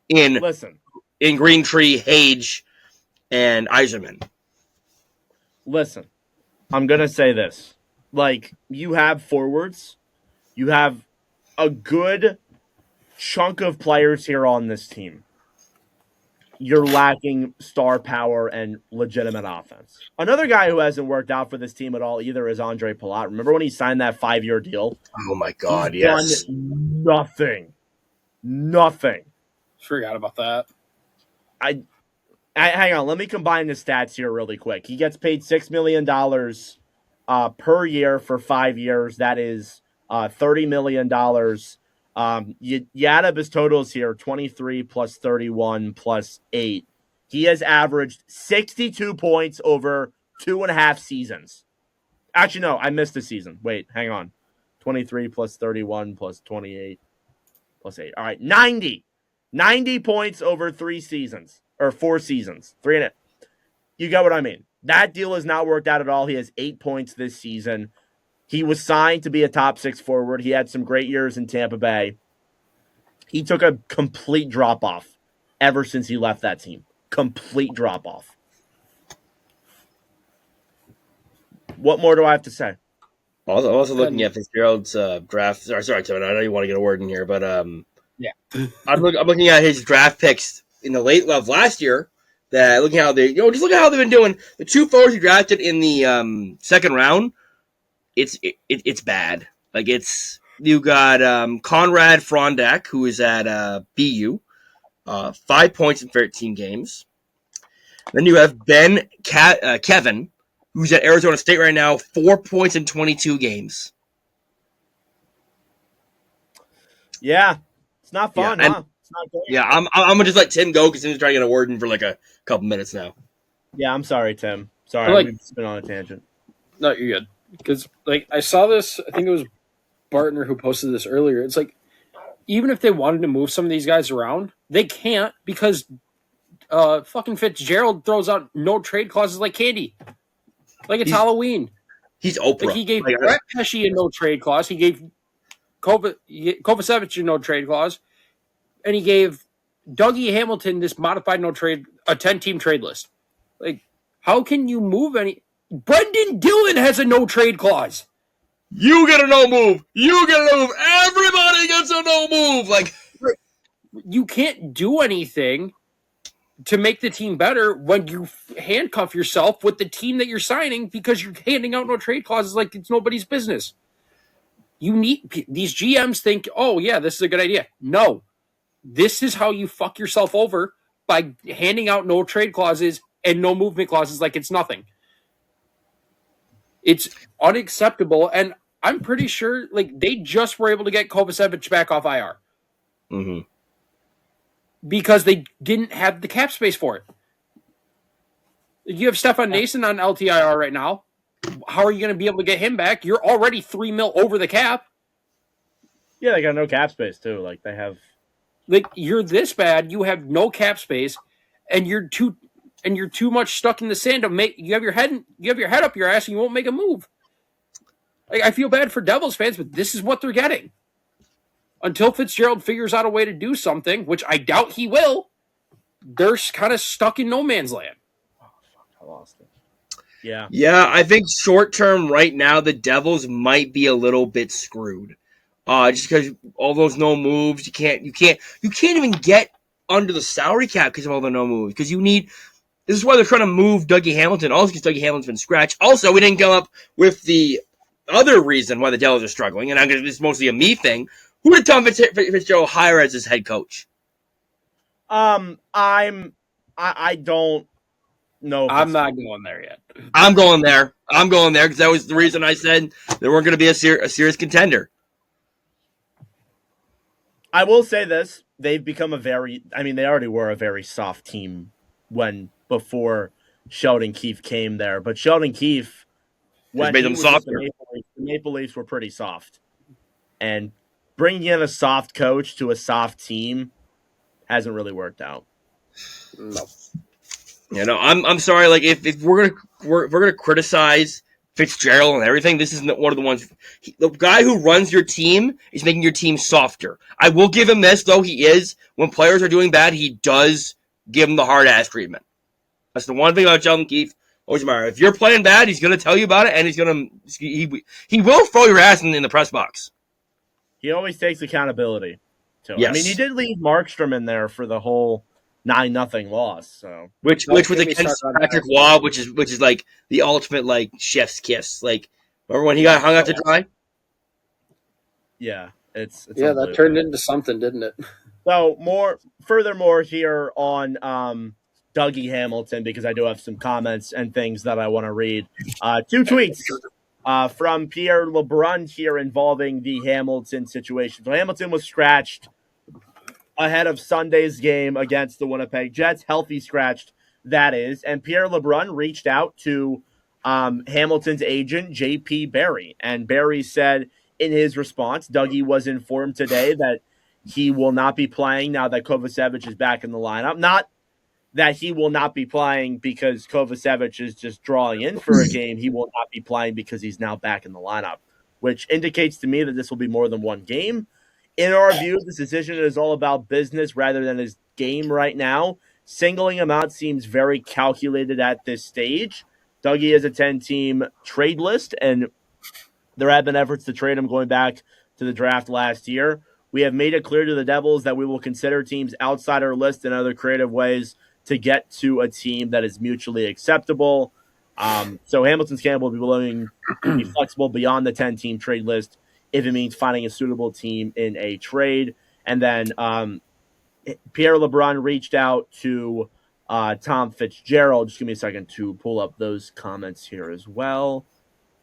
In Greentree, Hage, and Eiserman. Listen, I'm going to say this. Like, you have forwards. You have a good chunk of players here on this team. You're lacking star power and legitimate offense. Another guy who hasn't worked out for this team at all either is Andre Palat. Remember when he signed that 5-year deal? Oh, my God, He's yes. done nothing. Forgot about that. I hang on. Let me combine the stats here really quick. He gets paid $6 million per year for 5 years. That is $30 million. You add up his totals here, 23 plus 31 plus 8. He has averaged 62 points over 2.5 seasons. Actually, no, I missed a season. Wait, hang on. 23 plus 31 plus 28 plus 8. All right, 90. 90 points over 3 seasons. Or 4 seasons. 3.5. You get what I mean. That deal has not worked out at all. He has 8 points this season. He was signed to be a top 6 forward. He had some great years in Tampa Bay. He took a complete drop-off ever since he left that team. Complete drop-off. What more do I have to say? I'm also looking at Fitzgerald's draft. Sorry, Tony, I know you want to get a word in here, but yeah, I'm looking at his draft picks in the late of last year. That looking at how they, just look at how they've been doing. The 2 forwards he drafted in the second round, it's bad. Like you got Conrad Frondak, who is at BU, 5 points in 13 games. Then you have Kevin, who's at Arizona State right now, 4 points in 22 games. Yeah, it's not fun, yeah, huh? It's not great. Yeah, I'm gonna just let Tim go because he's trying to get a word in for like a couple minutes now. Yeah, I'm sorry, Tim. Sorry, we've been on a tangent. No, you're good. Because I saw this. I think it was Bartner who posted this earlier. It's like, even if they wanted to move some of these guys around, they can't because fucking Fitzgerald throws out no trade clauses like candy. Like it's Halloween. He's Oprah. Like he gave Brett Pesce a no trade clause. He gave Kovacevic a no trade clause. And he gave Dougie Hamilton this modified no trade, a 10-team trade list. Like, how can you move any? Brendan Dillon has a no trade clause. You get a no move. You get a no move. Everybody gets a no move. Like, you can't do anything to make the team better when you handcuff yourself with the team that you're signing because you're handing out no trade clauses like it's nobody's business. These GMs think, oh yeah, this is a good idea. No, this is how you fuck yourself over by handing out no trade clauses and no movement clauses like it's nothing. It's unacceptable, and I'm pretty sure like they just were able to get Kovacevic back off IR. Mm-hmm. Because they didn't have the cap space for it. You have Stefan Nason on LTIR right now. How are you going to be able to get him back? You're already $3 million over the cap. Yeah, they got no cap space too. Like they have, like you're this bad. You have no cap space, and you're too much stuck in the sand to make. You have your head up your ass, and you won't make a move. Like I feel bad for Devils fans, but this is what they're getting. Until Fitzgerald figures out a way to do something, which I doubt he will, they're kind of stuck in no man's land. Oh, fuck, I lost it. Yeah. Yeah, I think short term right now, the Devils might be a little bit screwed. Just because all those no moves, you can't even get under the salary cap because of all the no moves. Because you need This is why they're trying to move Dougie Hamilton. Also, because Dougie Hamilton's been scratched. Also, we didn't come up with the other reason why the Devils are struggling, and it's mostly a me thing. Who did Tom Fitzgerald hire as his head coach? I don't know. I'm not going there yet. I'm going there because that was the reason I said they weren't going to be a serious contender. I will say this: they've become they already were a very soft team before Sheldon Keefe came there. But Sheldon Keefe, when made them softer. The Maple Leafs were pretty soft, and bringing in a soft coach to a soft team hasn't really worked out. No. I'm sorry. Like if we're gonna criticize Fitzgerald and everything, this isn't one of the ones. The guy who runs your team is making your team softer. I will give him this, though. He is, when players are doing bad, he does give them the hard ass treatment. That's the one thing about Sheldon Keefe. Always matter. If you're playing bad, he's gonna tell you about it, and he will throw your ass in the press box. He always takes accountability. Yes. I mean, he did leave Markstrom in there for the whole 9-0 loss. So which was against Patrick Waugh, which is like the ultimate like chef's kiss. Like, remember when he got hung out to dry? Yeah, it's that turned into something, didn't it? So furthermore here on Dougie Hamilton, because I do have some comments and things that I want to read. 2 tweets from Pierre LeBrun here involving the Hamilton situation. So Hamilton was scratched ahead of Sunday's game against the Winnipeg Jets, healthy scratched, that is. And Pierre LeBrun reached out to Hamilton's agent, J.P. Barry. And Barry said in his response, Dougie was informed today that he will not be playing now that Kovacevic is back in the lineup. Not that he will not be playing because Kovacevic is just drawing in for a game. He will not be playing because he's now back in the lineup, which indicates to me that this will be more than one game. In our view, this decision is all about business rather than his game right now. Singling him out seems very calculated at this stage. Dougie is a 10-team trade list, and there have been efforts to trade him going back to the draft last year. We have made it clear to the Devils that we will consider teams outside our list in other creative ways to get to a team that is mutually acceptable. So Hamilton's camp will be willing to be flexible beyond the 10-team trade list if it means finding a suitable team in a trade. And then Pierre LeBrun reached out to Tom Fitzgerald. Just give me a second to pull up those comments here as well.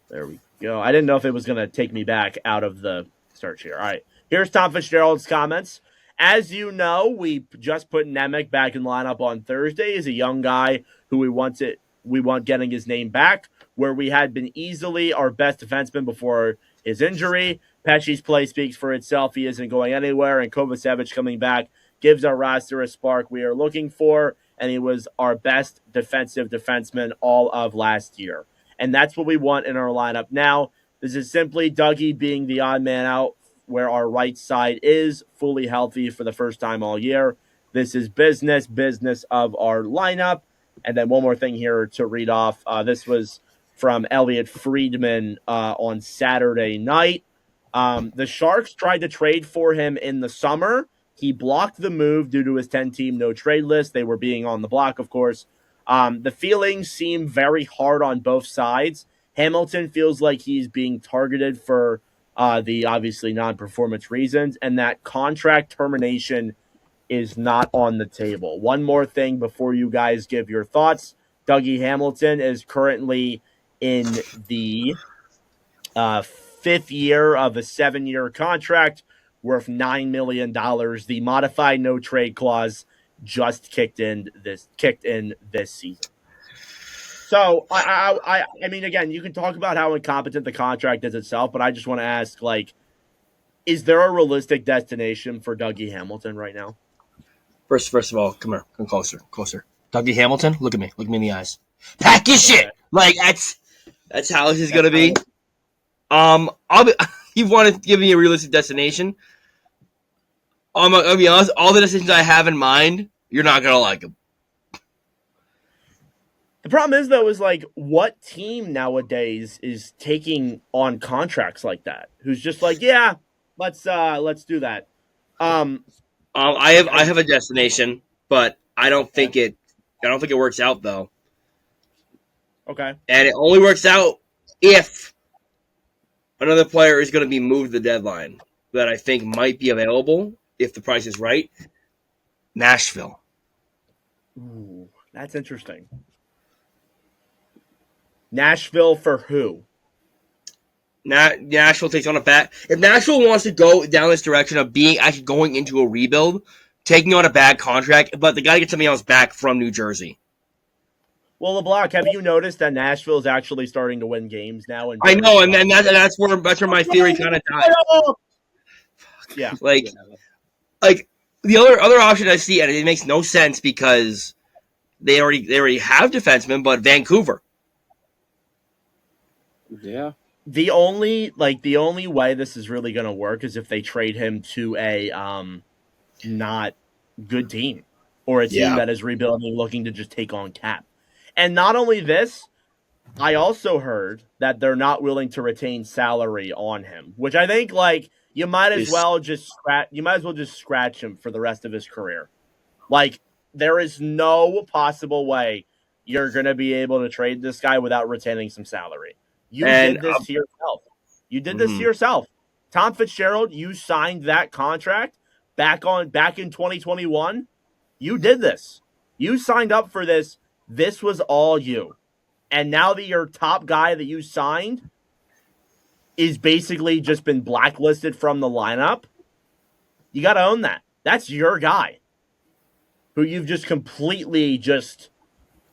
There we go. I didn't know if it was going to take me back out of the search here. All right. Here's Tom Fitzgerald's comments. As you know, we just put Nemec back in lineup on Thursday. He's a young guy who we want getting his name back, where we had been easily our best defenseman before his injury. Pesci's play speaks for itself. He isn't going anywhere, and Kovacevic coming back gives our roster a spark we are looking for, and he was our best defensive defenseman all of last year. And that's what we want in our lineup now. This is simply Dougie being the odd man out where our right side is fully healthy for the first time all year. This is business of our lineup. And then one more thing here to read off. This was from Elliot Friedman on Saturday night. The Sharks tried to trade for him in the summer. He blocked the move due to his 10-team no-trade list. They were being on the block, of course. The feelings seem very hard on both sides. Hamilton feels like he's being targeted for the obviously non-performance reasons, and that contract termination is not on the table. One more thing before you guys give your thoughts. Dougie Hamilton is currently in the 5th year of a 7-year contract worth $9 million. The modified no-trade clause just kicked in this season. So, I mean, again, you can talk about how incompetent the contract is itself, but I just want to ask, like, is there a realistic destination for Dougie Hamilton right now? First of all, come here. Come closer. Dougie Hamilton, look at me. Look me in the eyes. Pack your shit! Like, that's how this is going to be. You want to give me a realistic destination? I'll be honest, all the decisions I have in mind, you're not going to like them. The problem is, though, is like what team nowadays is taking on contracts like that? Who's just like, yeah, let's do that. I have a destination, but I don't think it I don't think it works out though. Okay. And it only works out if another player is going to be moved to the deadline that I think might be available if the price is right. Nashville. Ooh, that's interesting. Nashville for who? Nashville takes on a bat. If Nashville wants to go down this direction of being actually going into a rebuild, taking on a bad contract, but they got to get something else back from New Jersey. Well, LeBlanc, have you noticed that Nashville is actually starting to win games now? I know, and that's where my theory kind of died. Yeah, like the other option I see, and it makes no sense because they already have defensemen, but Vancouver. Yeah. The only way this is really going to work is if they trade him to a not good team or a team that is rebuilding, looking to just take on cap. And not only this, I also heard that they're not willing to retain salary on him, which I think you might as well just scratch him for the rest of his career. Like, there is no possible way you're going to be able to trade this guy without retaining some salary. You did this to yourself. You did this to yourself. Tom Fitzgerald, you signed that contract back in 2021. You did this. You signed up for this. This was all you. And now that your top guy that you signed is basically just been blacklisted from the lineup, you got to own that. That's your guy who you've just completely just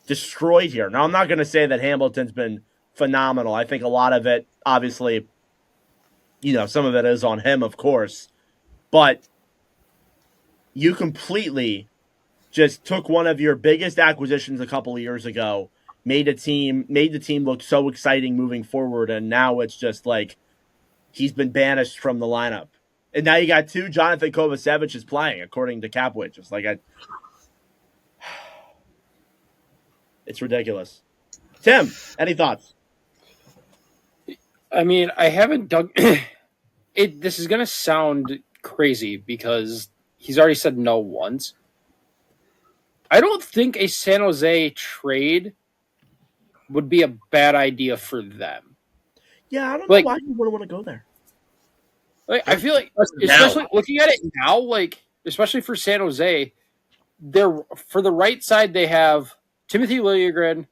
destroyed here. Now, I'm not going to say that Hamilton's been phenomenal. I think a lot of it, obviously, some of it is on him, of course. But you completely just took one of your biggest acquisitions a couple of years ago, made the team look so exciting moving forward, and now it's just like he's been banished from the lineup. And now you got two Jonathan Kovaceviches playing, according to Cap Wages. It's ridiculous. Tim, any thoughts? I mean, I haven't dug it. This is going to sound crazy because he's already said no once. I don't think a San Jose trade would be a bad idea for them. Yeah, I don't know why you wouldn't want to go there. I feel like, especially looking at it now, especially for San Jose, for the right side, they have Timothy Liljegren,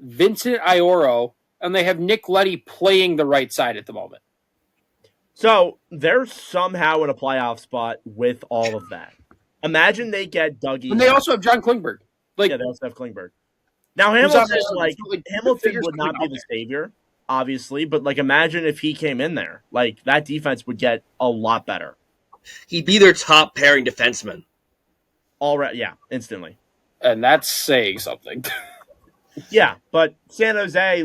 Vincent Ioro, and they have Nick Leddy playing the right side at the moment. So they're somehow in a playoff spot with all of that. Imagine they get Dougie. And they also have John Klingberg. They also have Klingberg. Now, Hamilton would not be the savior, obviously, but imagine if he came in there. That defense would get a lot better. He'd be their top pairing defenseman. Instantly. And that's saying something. Yeah, but San Jose,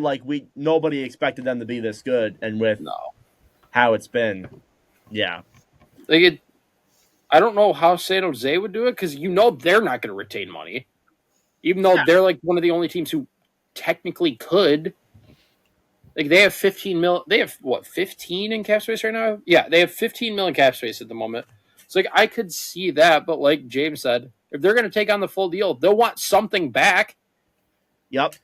nobody expected them to be this good, and with how it's been, yeah. I don't know how San Jose would do it because they're not going to retain money, even though they're one of the only teams who technically could. They have 15 mil. They have 15 in cap space right now. Yeah, they have 15 million cap space at the moment. So I could see that, but like James said, if they're going to take on the full deal, they'll want something back. Yep.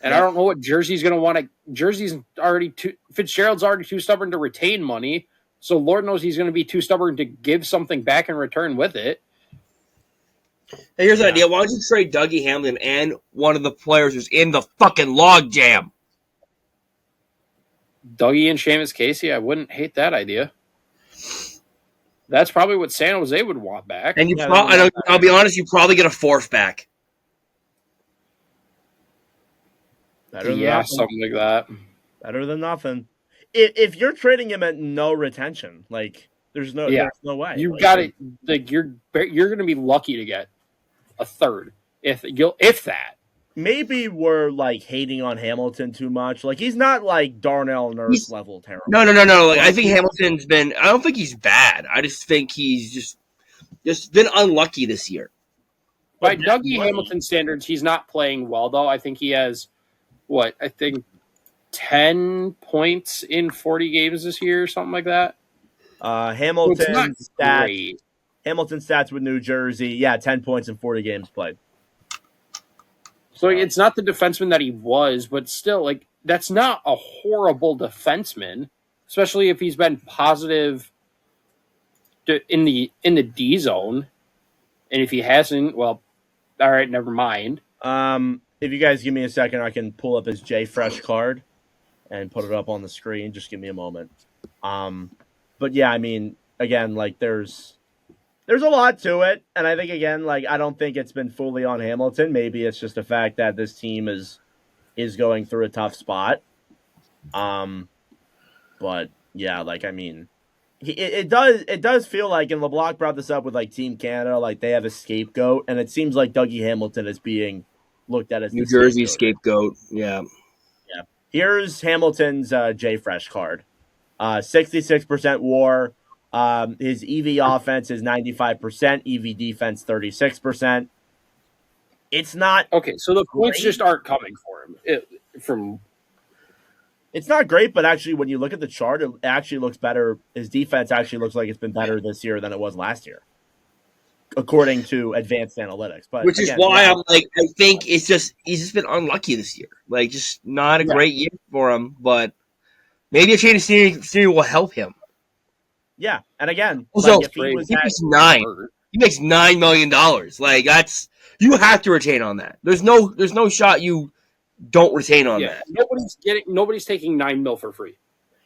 And I don't know what Jersey's going to want to. Fitzgerald's already too stubborn to retain money. So Lord knows he's going to be too stubborn to give something back in return with it. Hey, here's an idea. Why don't you trade Dougie Hamilton and one of the players who's in the fucking log jam? Dougie and Seamus Casey, I wouldn't hate that idea. That's probably what San Jose would want back. And I'll be honest, you probably get a fourth back. Something like that. Better than nothing. If you're trading him at no retention, there's no way. You got it. You're going to be lucky to get a third, if that. Maybe we're hating on Hamilton too much. He's not Darnell Nurse level terrible. No. I think Hamilton's been. I don't think he's bad. I just think he's just been unlucky this year. By Dougie Hamilton standards, he's not playing well though. I think he has 10 points in 40 games this year, or something like that. Hamilton stats with New Jersey, 10 points in 40 games played. So it's not the defenseman that he was, but still, like, that's not a horrible defenseman, especially if he's been positive in the D zone. And if he hasn't, well, all right, never mind. If you guys give me a second, I can pull up his J Fresh card and put it up on the screen. Just give me a moment. But yeah, I mean, again, like there's a lot to it, and I think again, like I don't think it's been fully on Hamilton. Maybe it's just the fact that this team is going through a tough spot. But yeah, like I mean, it does feel like, and LeBlanc brought this up with like Team Canada, like they have a scapegoat, and it seems like Dougie Hamilton is being looked at as New Jersey scapegoat. Yeah. Yeah. Here's Hamilton's J Fresh card. 66% WAR. His EV offense is 95%. EV defense 36%. It's not okay. So the points great. Just aren't coming for him. It's not great, but actually, when you look at the chart, it actually looks better. His defense actually looks like it's been better this year than it was last year, according to advanced analytics. But which is why I'm like, I think he's just been unlucky this year. Like, just not a great year for him. But maybe a change of scenery will help him. Yeah, and again, also, like he makes $9 million. Like that's you have to retain on that. There's no shot you don't retain on that. Nobody's taking $9 million for free.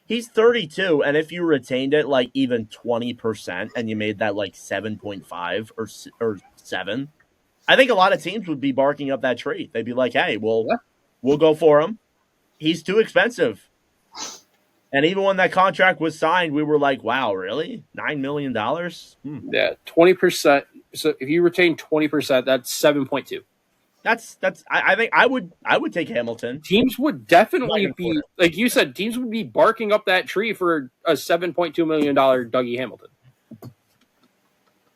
He's 32, and if you retained it like even 20%, and you made that like 7.5 or 7, I think a lot of teams would be barking up that tree. They'd be like, "Hey, we'll go for him. He's too expensive." And even when that contract was signed, we were like, "Wow, really? $9 million?" Yeah, 20%. So if you retain 20%, that's 7.2. That's. I think I would take Hamilton. Teams would definitely be, like you said, teams would be barking up that tree for a $7.2 million Dougie Hamilton.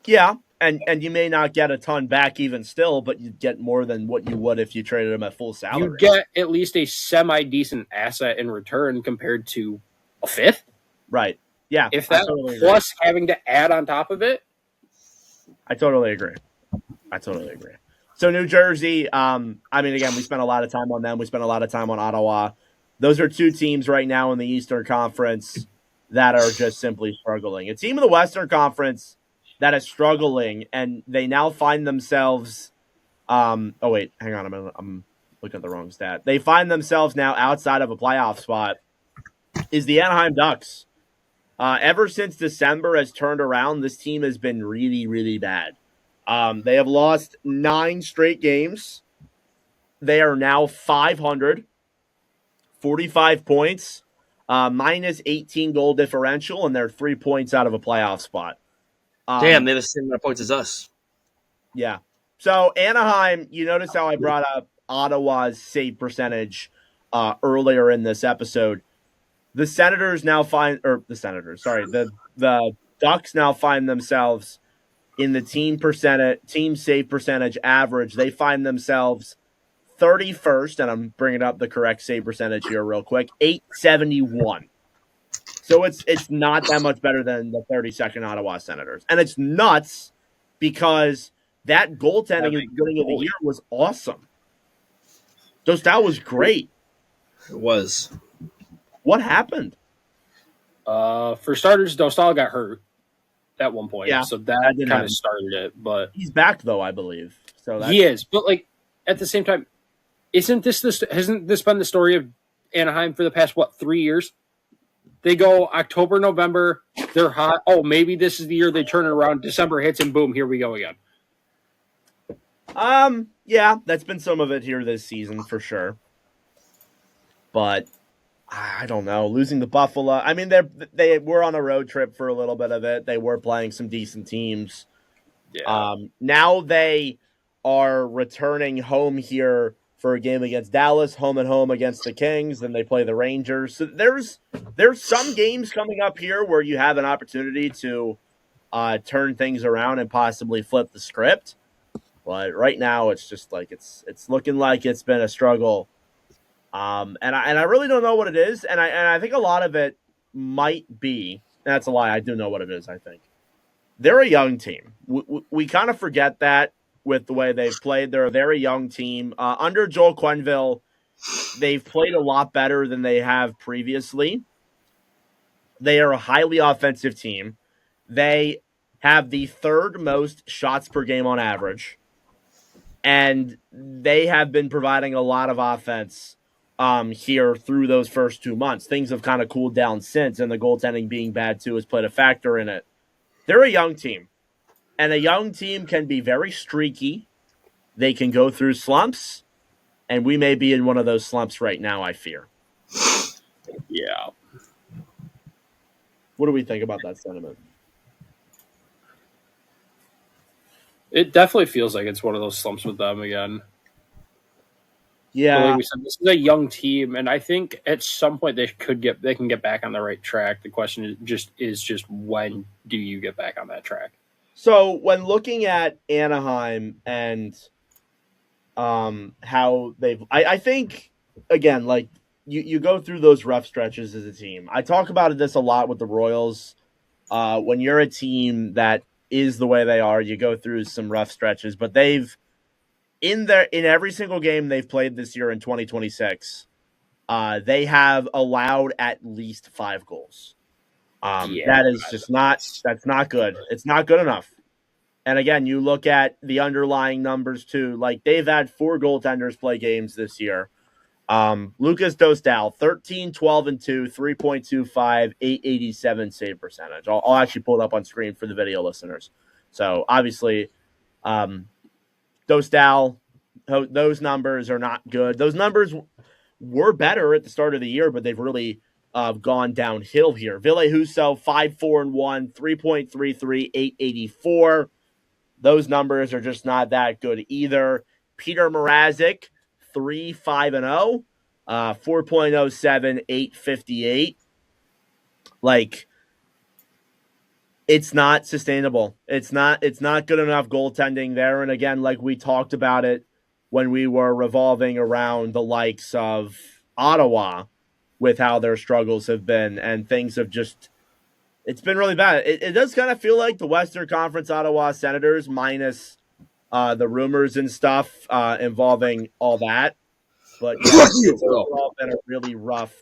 Yeah, and you may not get a ton back even still, but you get more than what you would if you traded him at full salary. You get at least a semi-decent asset in return compared to a fifth. Right. Yeah. If that plus having to add on top of it. I totally agree. So New Jersey, I mean, again, we spent a lot of time on them. We spent a lot of time on Ottawa. Those are two teams right now in the Eastern Conference that are just simply struggling. A team in the Western Conference that is struggling, and they now find themselves oh, wait, hang on. I'm looking at the wrong stat. They find themselves now outside of a playoff spot is the Anaheim Ducks. Ever since December has turned around, this team has been really, really bad. They have lost 9 straight games. They are now 500, 45 points, minus 18 goal differential, and they're 3 points out of a playoff spot. Damn, they have the same amount of points as us. Yeah. So Anaheim, you notice how I brought up Ottawa's save percentage earlier in this episode. The Ducks now find themselves in the team save percentage average. They find themselves 31st, and I'm bringing up the correct save percentage here real quick, 871. So it's not that much better than the 32nd Ottawa Senators. And it's nuts because that goaltending at the beginning of the year was awesome. Dostal was great. It was. What happened? For starters, Dostal got hurt at one point. Yeah, so that kind of started it. But he's back though, I believe. So he is. But like at the same time, hasn't this been the story of Anaheim for the past 3 years? They go October, November, they're hot. Oh, maybe this is the year they turn it around. December hits and boom, here we go again. Yeah, that's been some of it here this season for sure. But I don't know. Losing to Buffalo. I mean, they were on a road trip for a little bit of it. They were playing some decent teams. Yeah. Now they are returning home here for a game against Dallas, home and home against the Kings, then they play the Rangers. So there's some games coming up here where you have an opportunity to turn things around and possibly flip the script. But right now, it's just like it's looking like it's been a struggle. And I really don't know what it is, and I think a lot of it might be. And that's a lie. I do know what it is. I think they're a young team. We kind of forget that, with the way they've played. They're a very young team. Under Joel Quenneville, they've played a lot better than they have previously. They are a highly offensive team. They have the third most shots per game on average, and they have been providing a lot of offense here through those first 2 months. Things have kind of cooled down since, and the goaltending being bad too has played a factor in it. They're a young team, and a young team can be very streaky. They can go through slumps, and we may be in one of those slumps right now, I fear. Yeah. What do we think about that sentiment? It definitely feels like it's one of those slumps with them again. Yeah. But like we said, this is a young team, and I think at some point they can get back on the right track. The question is just when do you get back on that track? So when looking at Anaheim and how I think, again, like you go through those rough stretches as a team. I talk about this a lot with the Royals. When you're a team that is the way they are, you go through some rough stretches, but they've in every single game they've played this year in 2026, they have allowed at least 5 goals. That is just that's not good. It's not good enough. And again, you look at the underlying numbers too. Like they've had 4 goaltenders play games this year. Lucas Dostal, 13, 12, and 2, 3.25, 887 save percentage. I'll actually pull it up on screen for the video listeners. So obviously, Dostal, those numbers are not good. Those numbers were better at the start of the year, but they've really gone downhill here. Ville Husso, 5-4-1, 3.33, 884. Those numbers are just not that good either. Peter Mrazek, 3-5-0, 4.07, 858. Like, it's not sustainable. It's not good enough goaltending there. And again, like we talked about it when we were revolving around the likes of Ottawa with how their struggles have been, and things have just, it's been really bad. It does kind of feel like the Western Conference Ottawa Senators minus the rumors and stuff involving all that. But yeah, it's all been a really rough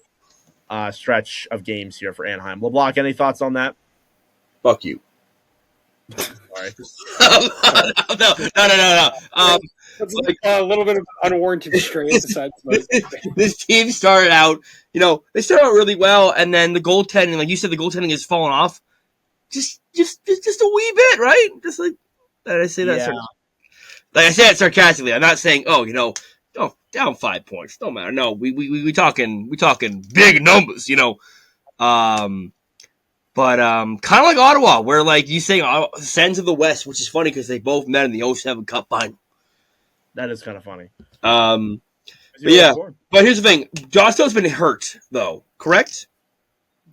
stretch of games here for Anaheim. LeBlanc, any thoughts on that? Fuck you. Sorry. No. It's like a little bit of unwarranted strain. This team started out, they started out really well, and then the goaltending, like you said, the goaltending has fallen off just a wee bit, right? Just like that. I say that. Yeah. Like I said it sarcastically. I'm not saying, down 5 points, don't matter. No, we talking big numbers, But kind of like Ottawa, where like you say, Sens of the West, which is funny because they both met in the 07 Cup final. That is kind of funny. But yeah. But here's the thing: Josto's been hurt, though. Correct?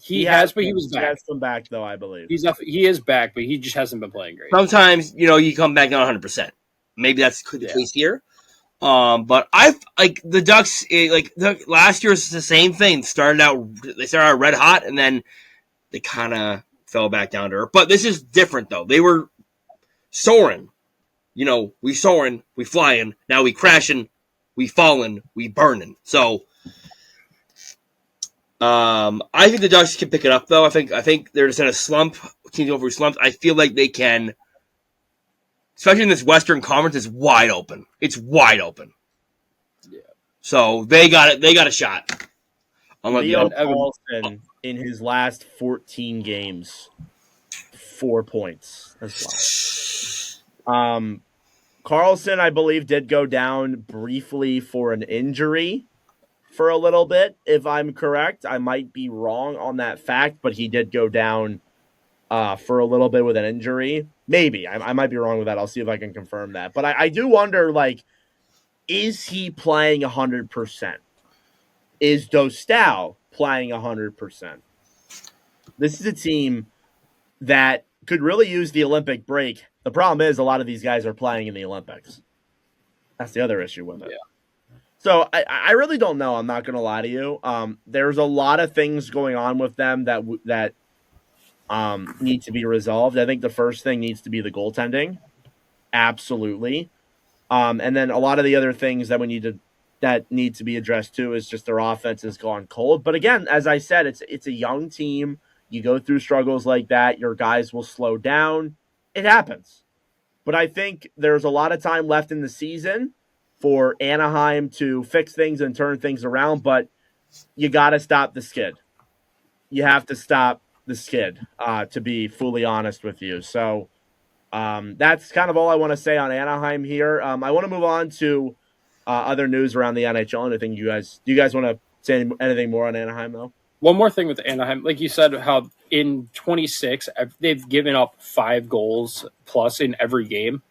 He has, but he was back. He has come back, though, I believe. He is back, but he just hasn't been playing great. Sometimes you come back not 100%. Maybe that's the case here. But the Ducks, last year was the same thing. They started out red hot, and then they kind of fell back down to earth. But this is different, though. They were soaring. We soaring, we flying. Now we crashing, we falling, we burning. So, I think the Ducks can pick it up, though. I think they're just in a slump. Teams over slumps. I feel like they can, especially in this Western Conference. It's wide open. It's wide open. Yeah. So they got it. They got a shot. Leo Carlson in his last 14 games, 4 points. That's wild. Carlson, I believe, did go down briefly for an injury for a little bit, if I'm correct. I might be wrong on that fact, but he did go down for a little bit with an injury. Maybe. I might be wrong with that. I'll see if I can confirm that. But I do wonder, is he playing 100%? Is Dostal playing 100%? This is a team that could really use the Olympic break. The problem is a lot of these guys are playing in the Olympics. That's the other issue with it. Yeah. So I really don't know. I'm not going to lie to you. There's a lot of things going on with them that need to be resolved. I think the first thing needs to be the goaltending. Absolutely. And then a lot of the other things that that need to be addressed too is just their offense has gone cold. But again, as I said, it's a young team. You go through struggles like that, your guys will slow down. It happens. But I think there's a lot of time left in the season for Anaheim to fix things and turn things around, but you got to stop the skid. You have to stop the skid, to be fully honest with you. So that's kind of all I want to say on Anaheim here. I want to move on to other news around the NHL. Anything do you guys want to say anything more on Anaheim though? One more thing with Anaheim, like you said, how in 26 they've given up 5 goals plus in every game.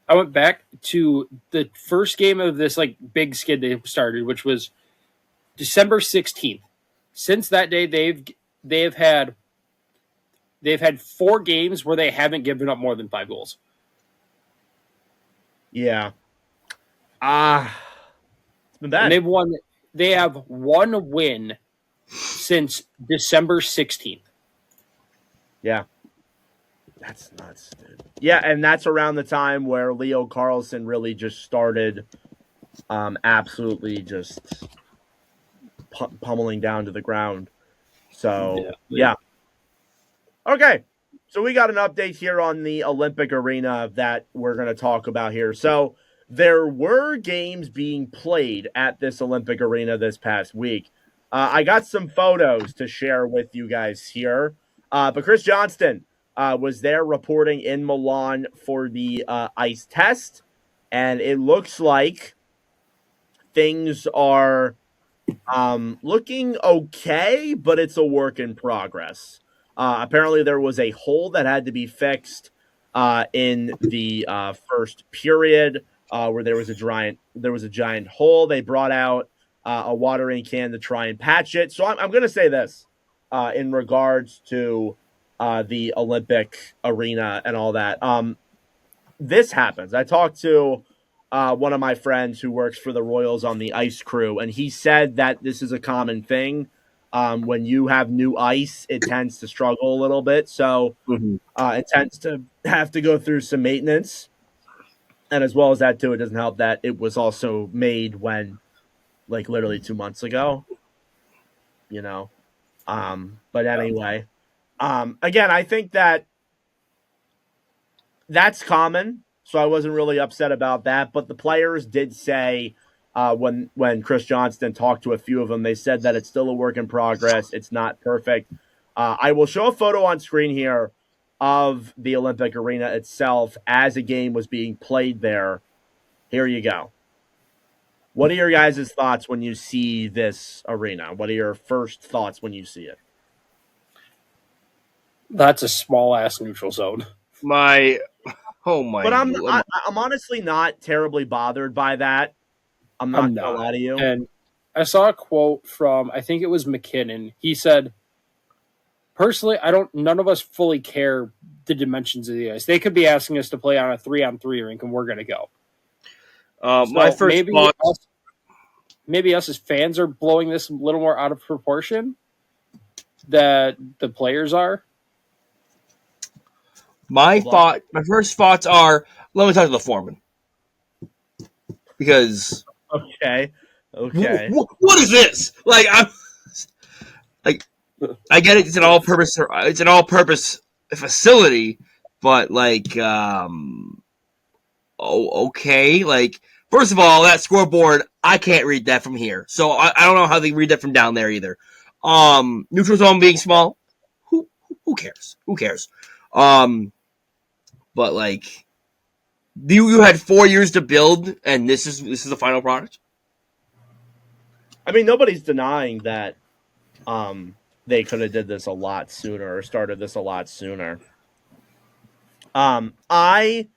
I went back to the first game of this like big skid they started, which was December 16th. Since that day, they've had 4 games where they haven't given up more than 5 goals. Yeah. It's been bad. And they have 1 win since December 16th. Yeah. That's nuts, dude. Yeah, and that's around the time where Leo Carlsson really just started absolutely just pummeling down to the ground. So, yeah. Okay. So we got an update here on the Olympic Arena that we're going to talk about here. So there were games being played at this Olympic Arena this past week. I got some photos to share with you guys here. But Chris Johnston was there reporting in Milan for the ice test. And it looks like things are looking okay, but it's a work in progress. Apparently there was a hole that had to be fixed in the first period where there was a giant hole. They brought out a watering can to try and patch it. So I'm going to say this in regards to the Olympic arena and all that. This happens. I talked to one of my friends who works for the Royals on the ice crew, and he said that this is a common thing. When you have new ice, it tends to struggle a little bit. So it tends to have to go through some maintenance. And as well as that, too, it doesn't help that it was also made when, like, literally 2 months ago. You know? But anyway. Again, I think that's common. So I wasn't really upset about that. But the players did say, when Chris Johnston talked to a few of them, they said that it's still a work in progress. It's not perfect. I will show a photo on screen here of the Olympic Arena itself as a game was being played there. Here you go. What are your guys' thoughts when you see this arena? What are your first thoughts when you see it? That's a small-ass neutral zone. But I'm honestly not terribly bothered by that. I'm not going to lie to you. And I saw a quote from, I think it was McKinnon. He said, personally, none of us fully care the dimensions of the ice. They could be asking us to play on a 3-on-3 rink, and we're going to go. My first thought, maybe us as fans are blowing this a little more out of proportion that the players are. My first thoughts are, let me talk to the foreman. Because Okay. What is this? Like I get it. It's an all-purpose facility, but like, okay. Like, first of all, that scoreboard, I can't read that from here, so I don't know how they read that from down there either. Neutral zone being small, who cares? Who cares? But like, you had 4 years to build, and this is the final product. I mean, nobody's denying that they could have did this a lot sooner or started this a lot sooner. I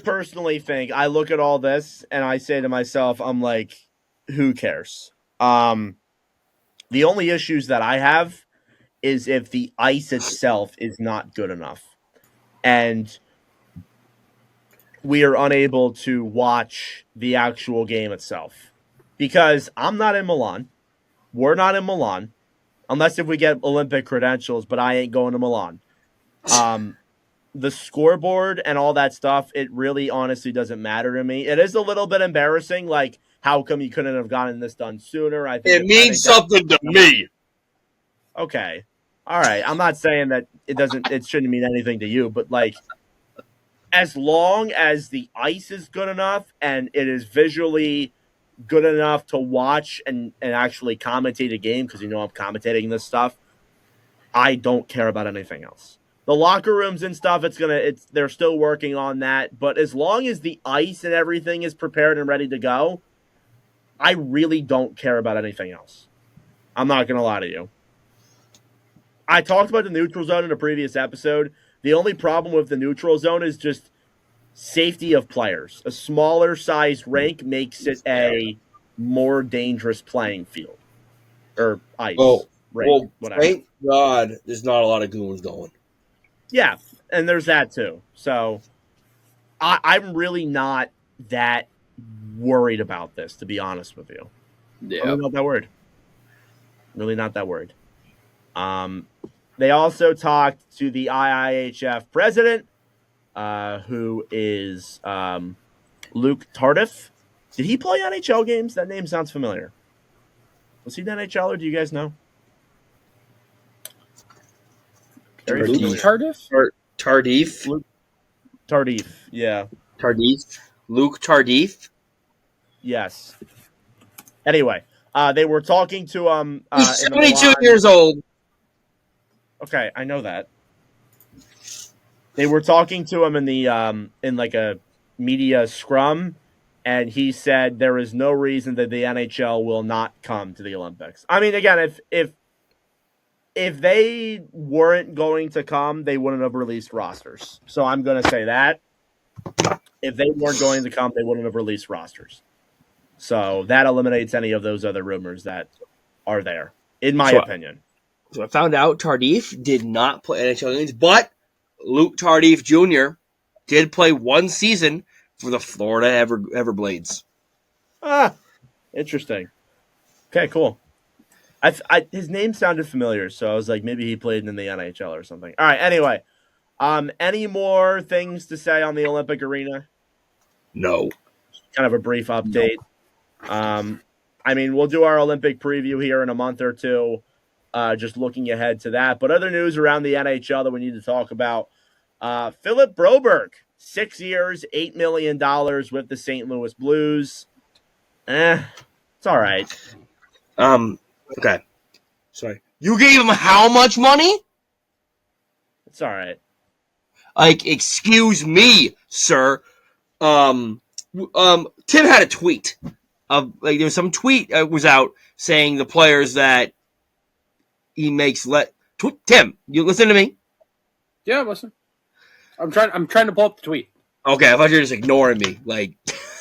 personally think I look at all this and I say to myself, I'm like, who cares? The only issues that I have is if the ice itself is not good enough. And we are unable to watch the actual game itself. Because I'm not in Milan. We're not in Milan. Unless if we get Olympic credentials, but I ain't going to Milan. the scoreboard and all that stuff, it really honestly doesn't matter to me. It is a little bit embarrassing. Like, how come you couldn't have gotten this done sooner? It means something to me. Okay. All right. I'm not saying that it shouldn't mean anything to you, but like, as long as the ice is good enough and it is visually good enough to watch and actually commentate a game, because I'm commentating this stuff, I don't care about anything else. The locker rooms and stuff, they're still working on that, but as long as the ice and everything is prepared and ready to go, I really don't care about anything else. I'm not going to lie to you. I talked about the neutral zone in a previous episode. The only problem with the neutral zone is just safety of players. A smaller size rink makes it a more dangerous playing field. Or ice. Rink, whatever. Thank God there's not a lot of goons going. Yeah, and there's that too. So I'm really not that worried about this, to be honest with you. Yeah. I'm really not that worried. Really not that worried. They also talked to the IIHF president, who is Luke Tardif. Did he play NHL games? That name sounds familiar. Was he an NHL, or do you guys know? Tardif? Tardif? Tardif, yeah. Tardif? Luke Tardif? Yes. Anyway, they were talking to He's 72 years old. Okay, I know that. They were talking to him in the in like a media scrum, and he said there is no reason that the NHL will not come to the Olympics. I mean, again, if they weren't going to come, they wouldn't have released rosters. So I'm going to say that. If they weren't going to come, they wouldn't have released rosters. So that eliminates any of those other rumors that are there, in my opinion. So I found out Tardif did not play NHL games, but Luke Tardif Jr. did play one season for the Florida Everblades. Interesting. Okay, cool. His name sounded familiar, so I was like, maybe he played in the NHL or something. All right, anyway. Any more things to say on the Olympic arena? No. Kind of a brief update. I mean, we'll do our Olympic preview here in a month or two, just looking ahead to that. But other news around the NHL that we need to talk about. Philip Broberg, 6 years, $8 million with the St. Louis Blues. It's all right. Okay. Sorry. You gave him how much money? It's all right. Like, excuse me, sir. Tim had a tweet of there was some tweet was out saying the players that he makes Tim, you listen to me? Yeah, listen. I'm trying to pull up the tweet. Okay, I thought you were just ignoring me. Like,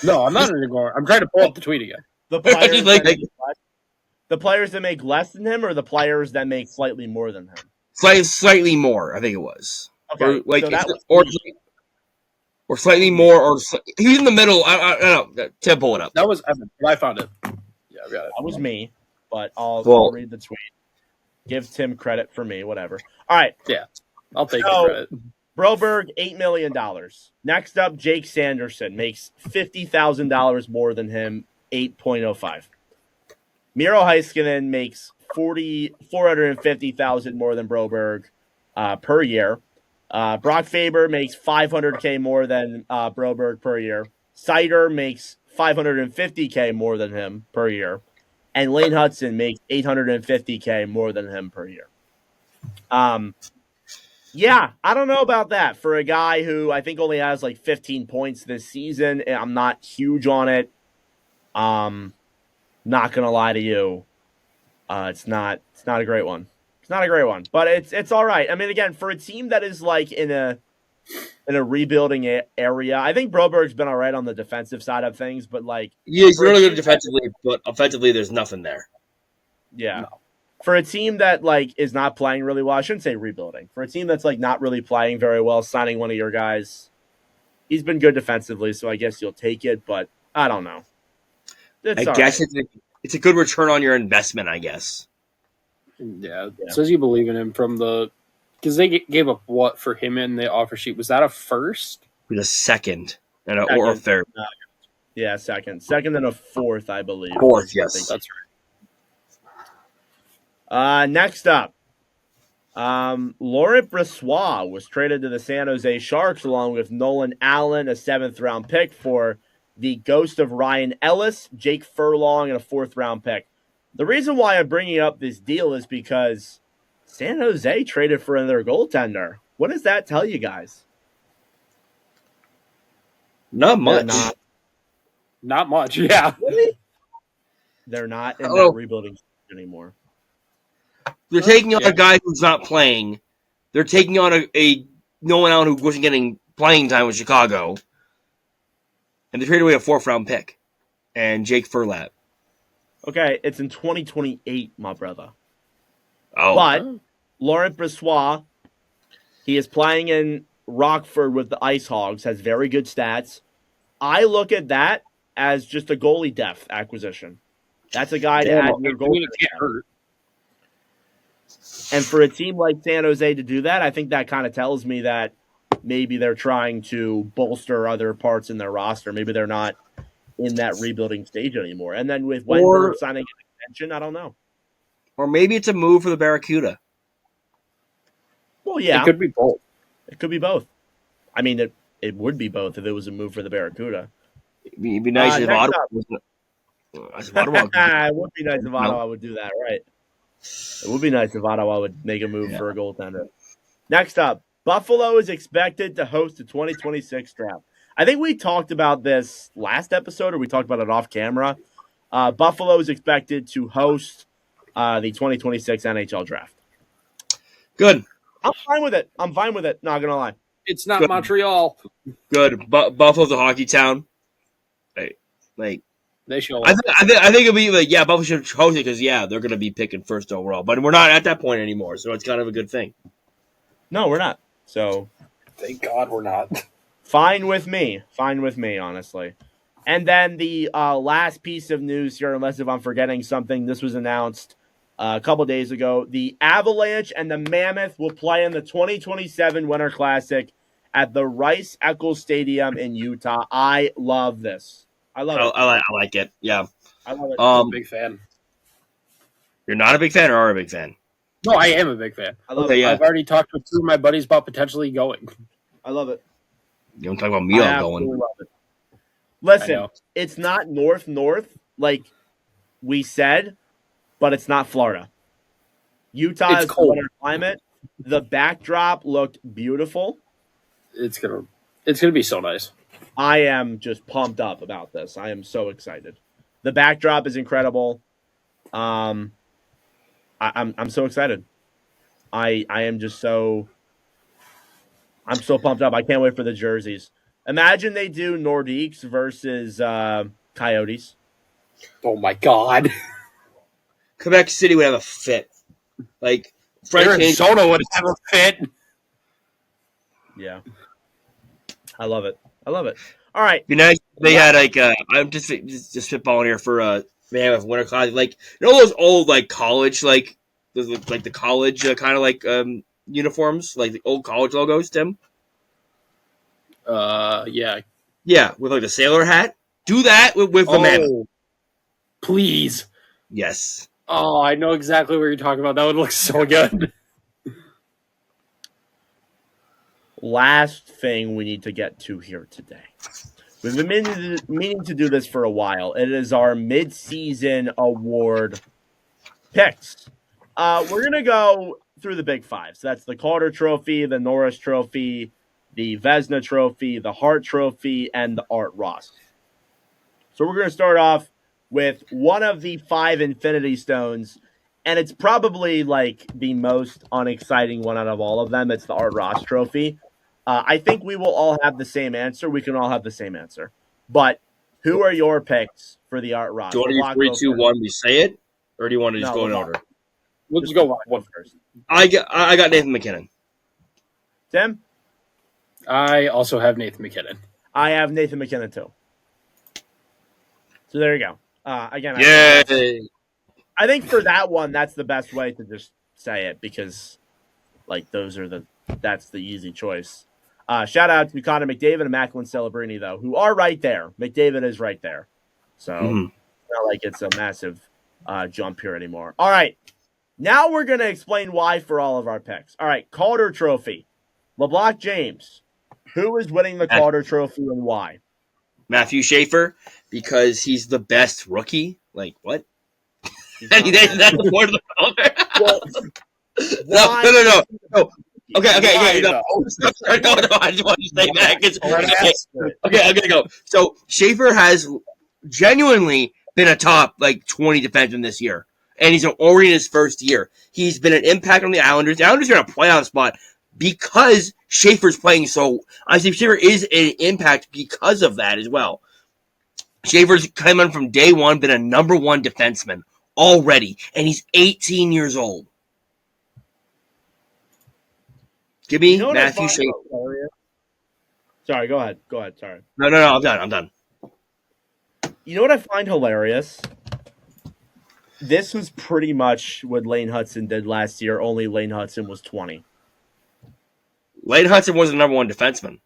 no, I'm not ignoring. I'm trying to pull up the tweet again. The players that make less than him, or the players that make slightly more than him? Slightly more, I think it was. Okay, or slightly more, or he's in the middle. I don't know. Tim, pull it up. That was Evan. I found it. Yeah, I got it. That was me, but I'll read the tweet. Give Tim credit for me, whatever. All right. Yeah, I'll take the credit. Broberg, $8 million. Next up, Jake Sanderson makes $50,000 more than him, 8.05. Miro Heiskanen makes $450,000 more than Broberg per year. Brock Faber makes $500K more than Broberg per year. Seider makes $550K more than him per year. And Lane Hudson makes $850K more than him per year. Yeah, I don't know about that. For a guy who I think only has like 15 points this season, I'm not huge on it. Not gonna lie to you, it's not a great one. It's not a great one, but it's all right. I mean, again, for a team that is like in a rebuilding area, I think Broberg's been all right on the defensive side of things, but like he's really good defensively, but offensively, there's nothing there. Yeah. No. For a team that like is not playing really well, I shouldn't say rebuilding. For a team that's like not really playing very well, signing one of your guys, he's been good defensively, so I guess you'll take it. But I don't know. I guess it's a good return on your investment. I guess. Yeah. Says you believe in him from the Because they gave up what for him in the offer sheet? Was that a first? With a second and or a third. Yeah, second and a fourth, I believe. Fourth, yes. That's Next up, Laurent Brossoit was traded to the San Jose Sharks along with Nolan Allen, a 7th-round pick, for the ghost of Ryan Ellis, Jake Furlong, and a 4th-round pick. The reason why I'm bringing up this deal is because San Jose traded for their goaltender. What does that tell you guys? Not much. not much. Yeah. Really? They're not in that rebuilding stage anymore. They're taking on a guy who's not playing. They're taking on a Nolan Allen who wasn't getting playing time with Chicago. And they traded away a 4th-round pick. And Jake Furlat. Okay, it's in 2028, my brother. Oh. But Laurent Brossoit, he is playing in Rockford with the Ice Hogs, has very good stats. I look at that as just a goalie depth acquisition. That's a guy to add your goal. It can't hurt. And for a team like San Jose to do that, I think that kind of tells me that maybe they're trying to bolster other parts in their roster. Maybe they're not in that rebuilding stage anymore. And then with Wendell signing an extension, I don't know. Or maybe it's a move for the Barracuda. Well, yeah. It could be both. It could be both. I mean, it would be both if it was a move for the Barracuda. It'd be nice if Ottawa wasn't. It would be nice if Ottawa would do that, right? It would be nice if Ottawa would make a move for a goaltender. Next up, Buffalo is expected to host the 2026 draft. I think we talked about this last episode, or we talked about it off camera. Buffalo is expected to host the 2026 NHL draft. Good. I'm fine with it. Not going to lie. It's not good. Montreal. Good. Buffalo's a hockey town. They show. I think it'll be like, Buffalo should host it because they're going to be picking first overall, but we're not at that point anymore, so it's kind of a good thing. No, we're not. So, thank God we're not. Fine with me, honestly. And then the last piece of news here, unless if I'm forgetting something, this was announced a couple days ago. The Avalanche and the Mammoth will play in the 2027 Winter Classic at the Rice-Eccles Stadium in Utah. I love this. I love it. I like it. Yeah. I love it. I'm a big fan. You're not a big fan or are a big fan? No, I am a big fan. I love it. I've already talked with 2 of my buddies about potentially going. I love it. You don't talk about me on going. Love it. Listen, it's not north like we said, but it's not Florida. Utah is cold winter climate. The backdrop looked beautiful. It's gonna be so nice. I am just pumped up about this. I am so excited. The backdrop is incredible. I'm so excited. I am just so. I'm so pumped up. I can't wait for the jerseys. Imagine they do Nordiques versus Coyotes. Oh my God! Quebec City would have a fit. Like Arizona would have a fit. Yeah, I love it. All right. Be nice. They had I'm just spitballing here for they have a Winter Classic, like those old college the college kind of uniforms, like the old college logos, Tim. Yeah, with the sailor hat. Do that with the Mammoth, please. Yes. Oh, I know exactly what you're talking about. That would look so good. Last thing we need to get to here today. We've been meaning to do this for a while. It is our mid-season award picks. We're going to go through the big 5. So that's the Calder Trophy, the Norris Trophy, the Vezina Trophy, the Hart Trophy, and the Art Ross. So we're going to start off with one of the 5 Infinity Stones, and it's probably the most unexciting one out of all of them. It's the Art Ross Trophy. I think we will all have the same answer. We can all have the same answer. But who are your picks for the Art Ross? Do you want to do 3, 2, 1, we say it? Or do you want to just go in order? We'll just go one first. I got Nathan McKinnon. Tim? I also have Nathan McKinnon. I have Nathan McKinnon too. So there you go. Again, I think for that one, that's the best way to just say it because Like that's the easy choice. Shout out to Connor McDavid and Macklin Celebrini though, who are right there. McDavid is right there, so it's not like it's a massive jump here anymore. All right, now we're gonna explain why for all of our picks. All right, Calder Trophy, LeBlanc James. Who is winning the Calder Trophy and why? Matthew Schaefer, because he's the best rookie. Like, what? That's the point of the Calder. No. Okay. No, I just want to say that. Okay, go. So Schaefer has genuinely been a top 20 defenseman this year, and he's already in his first year. He's been an impact on the Islanders. The Islanders are in a playoff spot because Schaefer's playing so. I think Schaefer is an impact because of that as well. Schaefer's come in from day one, been a number one defenseman already, and he's 18 years old. Give me Matthew Schaefer. Sorry, go ahead. Sorry. No, I'm done. You know what I find hilarious? This was pretty much what Lane Hudson did last year, only Lane Hudson was 20. Lane Hudson was the number one defenseman.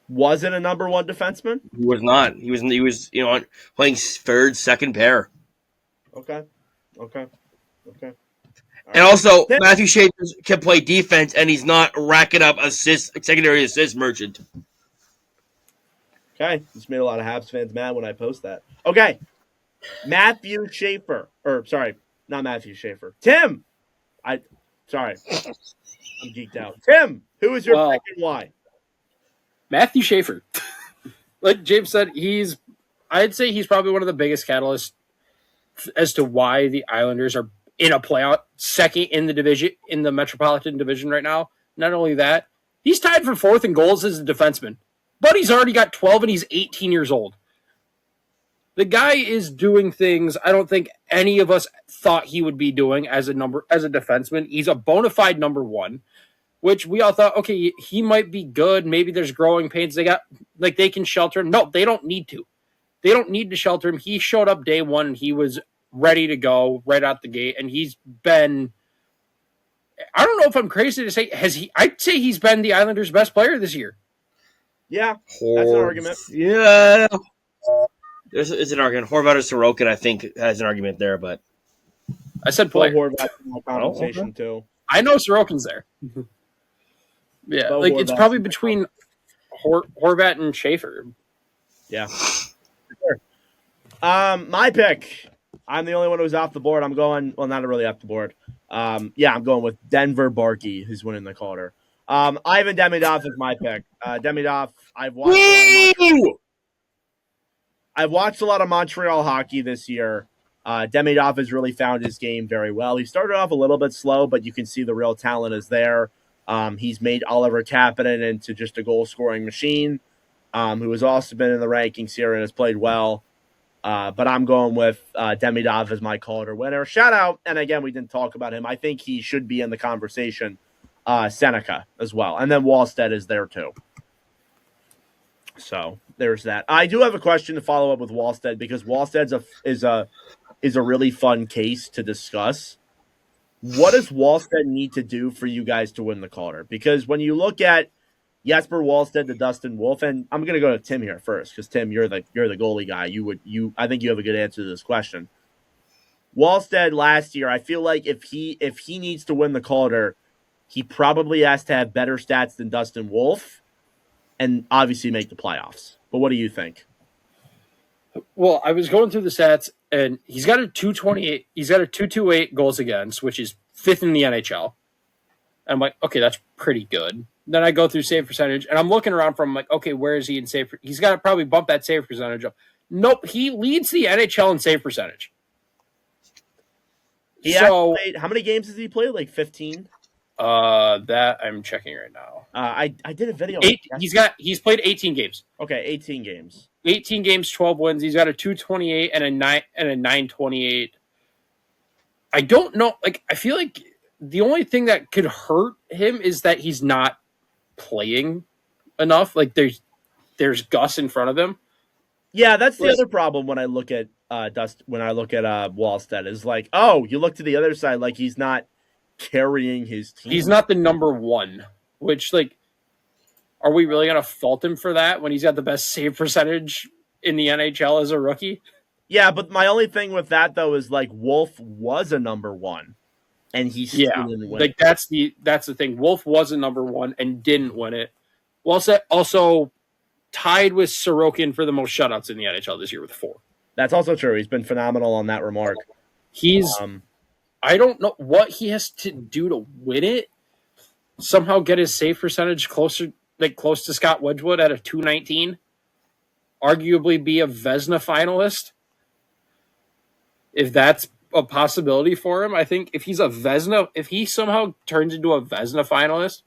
Was it a number one defenseman? He was not. He was playing third, second pair. Okay. And also, Matthew Schaefer can play defense, and he's not racking up secondary assist merchant. Okay, just made a lot of Habs fans mad when I post that. Okay, Matthew Schaefer, not Matthew Schaefer. Tim, I'm geeked out. Tim, who is your pick and why? Matthew Schaefer. Like James said, I'd say he's probably one of the biggest catalysts as to why the Islanders are in a playoff second in the division, in the Metropolitan Division right now. Not only that, he's tied for fourth in goals as a defenseman, but he's already got 12 and he's 18 years old. The guy is doing things I don't think any of us thought he would be doing as a defenseman. He's a bona fide number one, which we all thought, okay, he might be good. Maybe there's growing pains. They can shelter him. No, they don't need to. They don't need to shelter him. He showed up day one and he was ready to go right out the gate. And he's been, I don't know if I'm crazy to say, I'd say he's been the Islanders' best player this year. Yeah, that's an argument. Yeah. It's an argument. Horvat or Sorokin, I think, has an argument there, but I said player. Horvat in my conversation too. I know Sorokin's there. Yeah, it's probably between Horvat and Schaefer. Yeah. Sure. My pick. I'm the only one who's off the board. I'm going, well, not really off the board. I'm going with Denver Barkey, who's winning the Calder. Ivan Demidov is my pick. Demidov, I've watched a lot of Montreal hockey this year. Demidov has really found his game very well. He started off a little bit slow, but you can see the real talent is there. He's made Oliver Kapanen into just a goal-scoring machine, who has also been in the rankings here and has played well. But I'm going with Demidov as my Calder winner. Shout out, and again, we didn't talk about him. I think he should be in the conversation. Seneca as well. And then Wallstead is there too. So there's that. I do have a question to follow up with Wallstead because Wallstead is a really fun case to discuss. What does Wallstead need to do for you guys to win the Calder? Because when you look at Jesper Wallstead to Dustin Wolf, and I'm going to go to Tim here first because Tim, you're the goalie guy. I think you have a good answer to this question. Wallstead last year, I feel like if he needs to win the Calder, he probably has to have better stats than Dustin Wolf and obviously make the playoffs. But what do you think? Well, I was going through the stats, and he's got a 228. He's got a 228 goals against, which is fifth in the NHL. And I'm like, okay, that's pretty good. Then I go through save percentage, and I'm looking around from like, okay, where is he in save? He's got to probably bump that save percentage up. Nope, he leads the NHL in save percentage. How many games has he played? Like 15? That I'm checking right now. I did a video. He's played 18 games. Okay, 18 games. 18 games, 12 wins. He's got a 228 and a 928. I don't know. I feel like the only thing that could hurt him is that he's not playing enough. There's Gus in front of him. Yeah, that's the other problem when I look at Wallstead is like, oh, you look to the other side, like he's not carrying his team. He's not the number one, which, like, are we really going to fault him for that when he's got the best save percentage in the NHL as a rookie? Yeah, but my only thing with that, though, is, like, Wolf was a number one, and he still didn't win. Like, that's the thing. Wolf was a number one and didn't win it. Wolfset also tied with Sorokin for the most shutouts in the NHL this year with 4. That's also true. He's been phenomenal on that remark. He's I don't know what he has to do to win it. Somehow get his save percentage close to Scott Wedgwood at a .219. Arguably be a Vezina finalist. If that's a possibility for him, I think if he somehow turns into a Vezina finalist,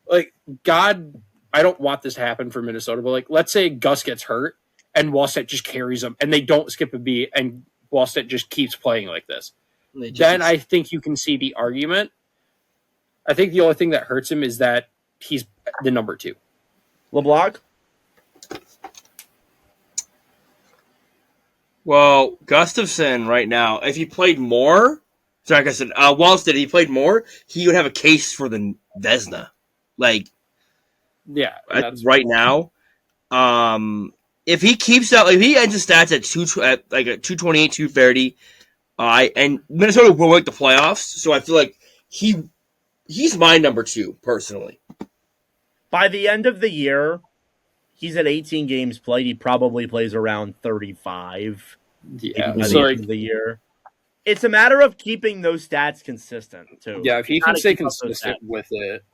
like, God, I don't want this to happen for Minnesota, but, like, let's say Gus gets hurt and Wallstedt just carries them and they don't skip a beat and Wallstedt just keeps playing like this. Then I think you can see the argument. I think the only thing that hurts him is that he's the number 2. LeBlanc? Well, Gustafsson right now, if he played more, sorry, like I said, Wallstedt, if he played more, he would have a case for the Vezina. Like, yeah, right now, if he keeps out, if he ends his stats at 228, 230, and Minnesota will make the playoffs, so I feel like he's my number 2 personally. By the end of the year, he's at 18 games played. He probably plays around 35. Yeah, by the end of the year. It's a matter of keeping those stats consistent, too. Yeah, if he can stay consistent with it.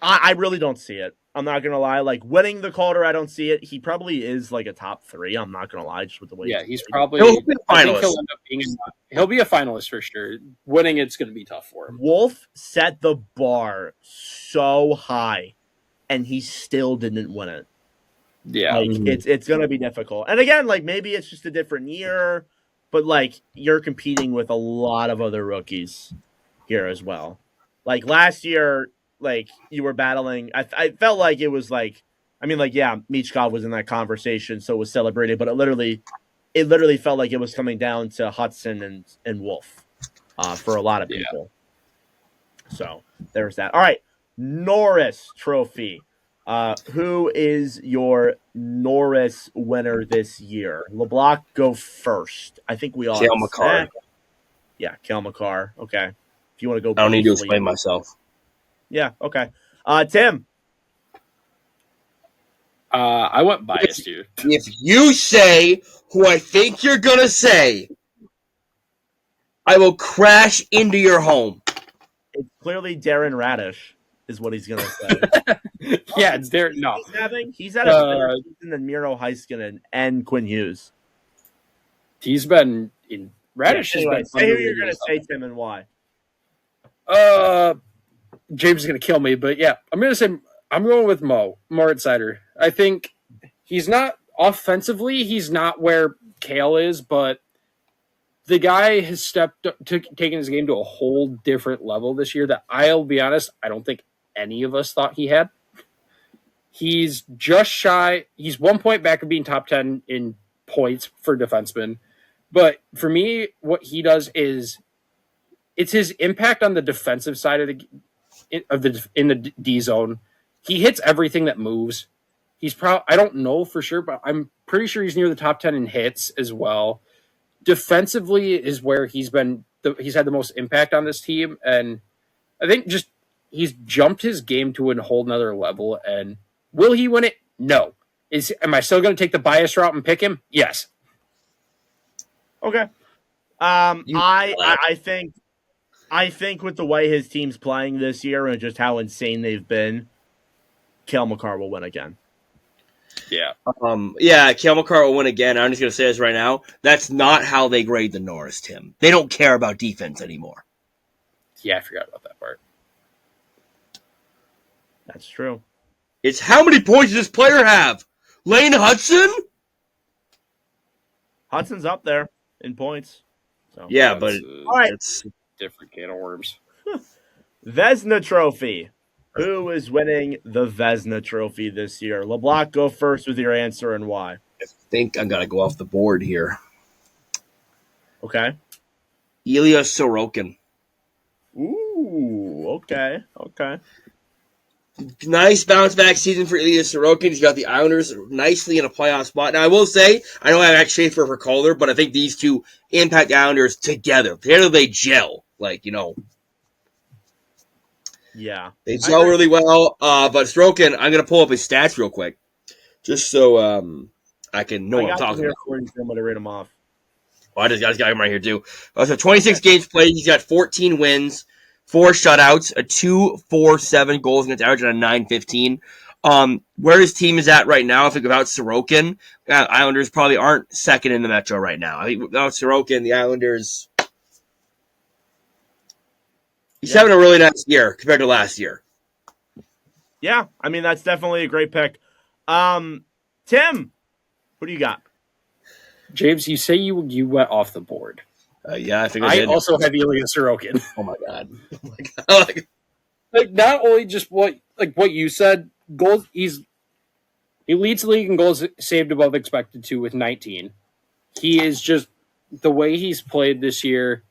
I really don't see it. I'm not going to lie. Like, winning the Calder, I don't see it. He probably is, like, a top 3. I'm not going to lie, just with the way he's probably... He'll be a finalist. I think he'll end up he'll be a finalist for sure. Winning it's going to be tough for him. Wolf set the bar so high, and he still didn't win it. Yeah. Like, it's going to be difficult. And again, like, maybe it's just a different year, but, like, you're competing with a lot of other rookies here as well. Like, last year, like, you were battling. I felt like it was like, I mean, like, yeah, Michkov was in that conversation, so it was celebrated, but it literally felt like it was coming down to Hudson and Wolf for a lot of people. Yeah. So there's that. All right, Norris Trophy. Who is your Norris winner this year? LeBlanc, go first. I think we all. Cale Makar. Yeah, Cale Makar. Okay. If you want to go. I don't need to explain myself. Yeah, okay. Tim. I went biased, dude. If you say who I think you're going to say, I will crash into your home. It's clearly Darren Radish is what he's going to say. Yeah, it's Darren. No. He's had a better season than Miro Heiskanen and Quinn Hughes. He's been in Radish. Yeah, anyway, say who you're going to say, Tim, and why. James is going to kill me, but yeah, I'm going with Moritz Seider. I think he's not offensively, he's not where Cale is, but the guy has taken his game to a whole different level this year that I'll be honest, I don't think any of us thought he had. He's just shy. He's 1 point back of being top 10 in points for defensemen. But for me, what he does is it's his impact on the defensive side of the D zone. He hits everything that moves. I don't know for sure, but I'm pretty sure he's near the top 10 in hits as well. Defensively is where he's had the most impact on this team, and I think just he's jumped his game to a whole nother level. And will he win it? No. Am I still going to take the bias route and pick him? Yes. Okay. I think with the way his team's playing this year and just how insane they've been, Cale Makar will win again. Yeah. Cale Makar will win again. I'm just going to say this right now. That's not how they grade the Norris, Tim. They don't care about defense anymore. Yeah, I forgot about that part. That's true. It's how many points does this player have? Lane Hudson? Hudson's up there in points. So. Yeah, but all right. It's different can of worms. Vezina Trophy. Who is winning the Vezina Trophy this year? LeBlanc, go first with your answer and why. I think I'm going to go off the board here. Okay. Ilya Sorokin. Ooh. Okay. Nice bounce back season for Ilya Sorokin. He's got the Islanders nicely in a playoff spot. Now, I will say, I know I have actually Schaefer for Calder, but I think these two impact the Islanders together. Together they gel. Yeah. They gel really well. But Sorokin, I'm going to pull up his stats real quick. Just so I can know what I'm talking about. I'm going to read them off. I just got him right here, too. So 26 games played. He's got 14 wins, 4 shutouts, a 2.47 goals against average, and a 9.15. Where his team is at right now, I think without Sorokin, Islanders probably aren't second in the Metro right now. I think without Sorokin, the Islanders... He's having a really nice year compared to last year. Yeah, I mean, that's definitely a great pick. Tim, who do you got? James, you say you went off the board. Yeah, I think I also have Ilya Sorokin. Oh my god! Like not only just what you said, goals. He leads the league in goals saved above expected to with 19. He is just the way he's played this year.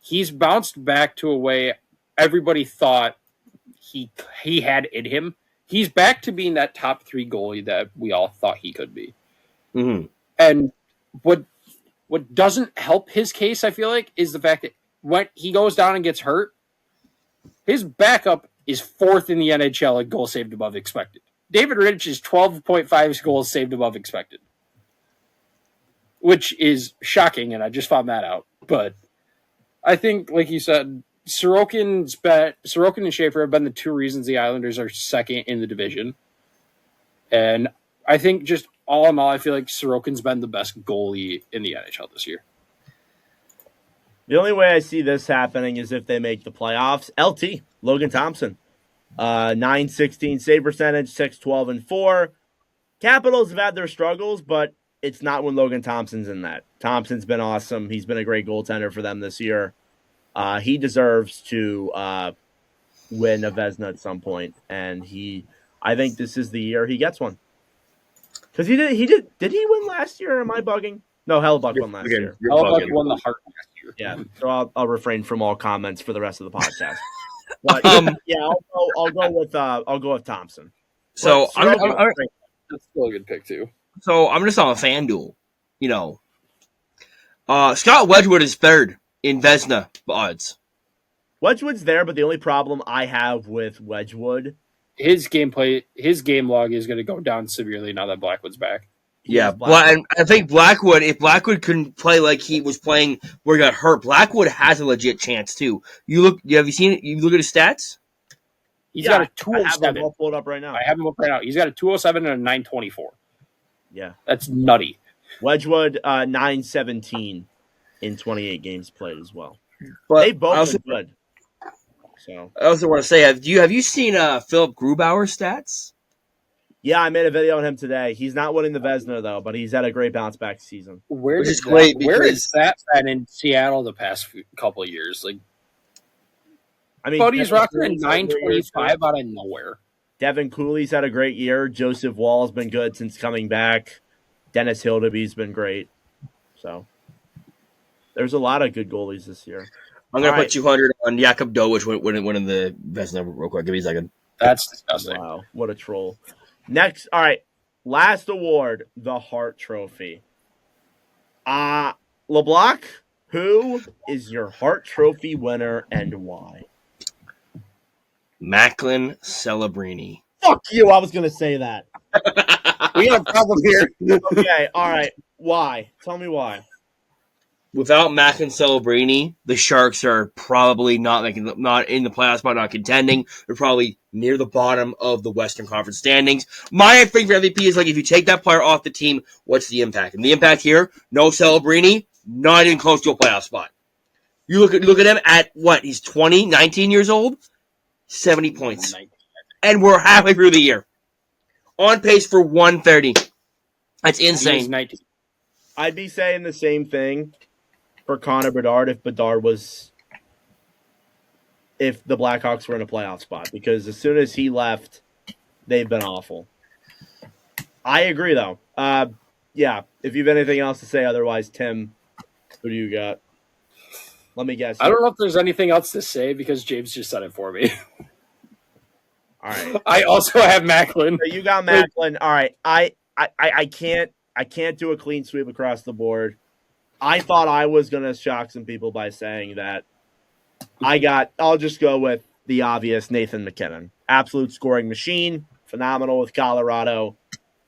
He's bounced back to a way everybody thought he had in him. He's back to being that top 3 goalie that we all thought he could be. Mm-hmm. And what doesn't help his case, I feel like, is the fact that when he goes down and gets hurt, his backup is 4th in the NHL at goals saved above expected. David Rittich is 12.5 goals saved above expected, which is shocking, and I just found that out. But I think, like you said, Sorokin and Schaefer have been the 2 reasons the Islanders are second in the division. And I think just all in all, I feel like Sorokin's been the best goalie in the NHL this year. The only way I see this happening is if they make the playoffs. LT, Logan Thompson, 9.16 save percentage, 6.12 and 4. Capitals have had their struggles, but it's not when Logan Thompson's in that. Thompson's been awesome. He's been a great goaltender for them this year. He deserves to win a Vezina at some point, and I think this is the year he gets one. Because did he win last year, or am I bugging? No, Hellebuck won last year. Hellebuck won the Hart last year. Yeah, so I'll refrain from all comments for the rest of the podcast. But yeah, I'll go with Thompson. So that's still a good pick too. So I'm just on a FanDuel. Scott Wedgwood is 3rd in Vezina odds. Wedgwood's there, but the only problem I have with Wedgwood, his game log is going to go down severely now that Blackwood's back. Yeah, and I think Blackwood, if Blackwood couldn't play like he was playing where he got hurt, Blackwood has a legit chance too. You look at his stats? He's got a 207. I have them all pulled up right now. I have him up right now. He's got a 207 and a 924. Yeah. That's nutty. Wedgwood, 917 in 28 games played as well. But they both been good. So I also want to say, have you seen Philip Grubauer's stats? Yeah, I made a video on him today. He's not winning the Vezina, though, but he's had a great bounce back season. Where is that been in Seattle the past couple of years? He's rocking 925 out of nowhere. Devin Cooley's had a great year. Joseph Wall's been good since coming back. Dennis Hildeby's been great. So there's a lot of good goalies this year. I'm going to put 200 on Jakob Dowich winning the Vezina real quick. Give me a second. That's disgusting. Wow, what a troll. Next, all right, last award, the Hart Trophy. LeBlanc, who is your Hart Trophy winner and why? Macklin Celebrini. Fuck you, I was going to say that. We got a problem here. Okay, all right, why? Tell me why. Without Macklin Celebrini, the Sharks are probably not in the playoffs, but not contending. They're probably near the bottom of the Western Conference standings. My favorite MVP is if you take that player off the team, what's the impact? And the impact here, no Celebrini, not even close to a playoff spot. You look at him at what? He's 19 years old, 70 points, and we're halfway through the year, on pace for 130. That's insane. I'd be saying the same thing for Connor Bedard if the Blackhawks were in a playoff spot, because as soon as he left, they've been awful. I agree, though. Yeah, if you have anything else to say otherwise, Tim, who do you got? Let me guess. I don't know if there's anything else to say because James just said it for me. All right. I also have Macklin. So you got Macklin. All right. I can't do a clean sweep across the board. I thought I was gonna shock some people by saying that I'll just go with the obvious Nathan McKinnon. Absolute scoring machine, phenomenal with Colorado.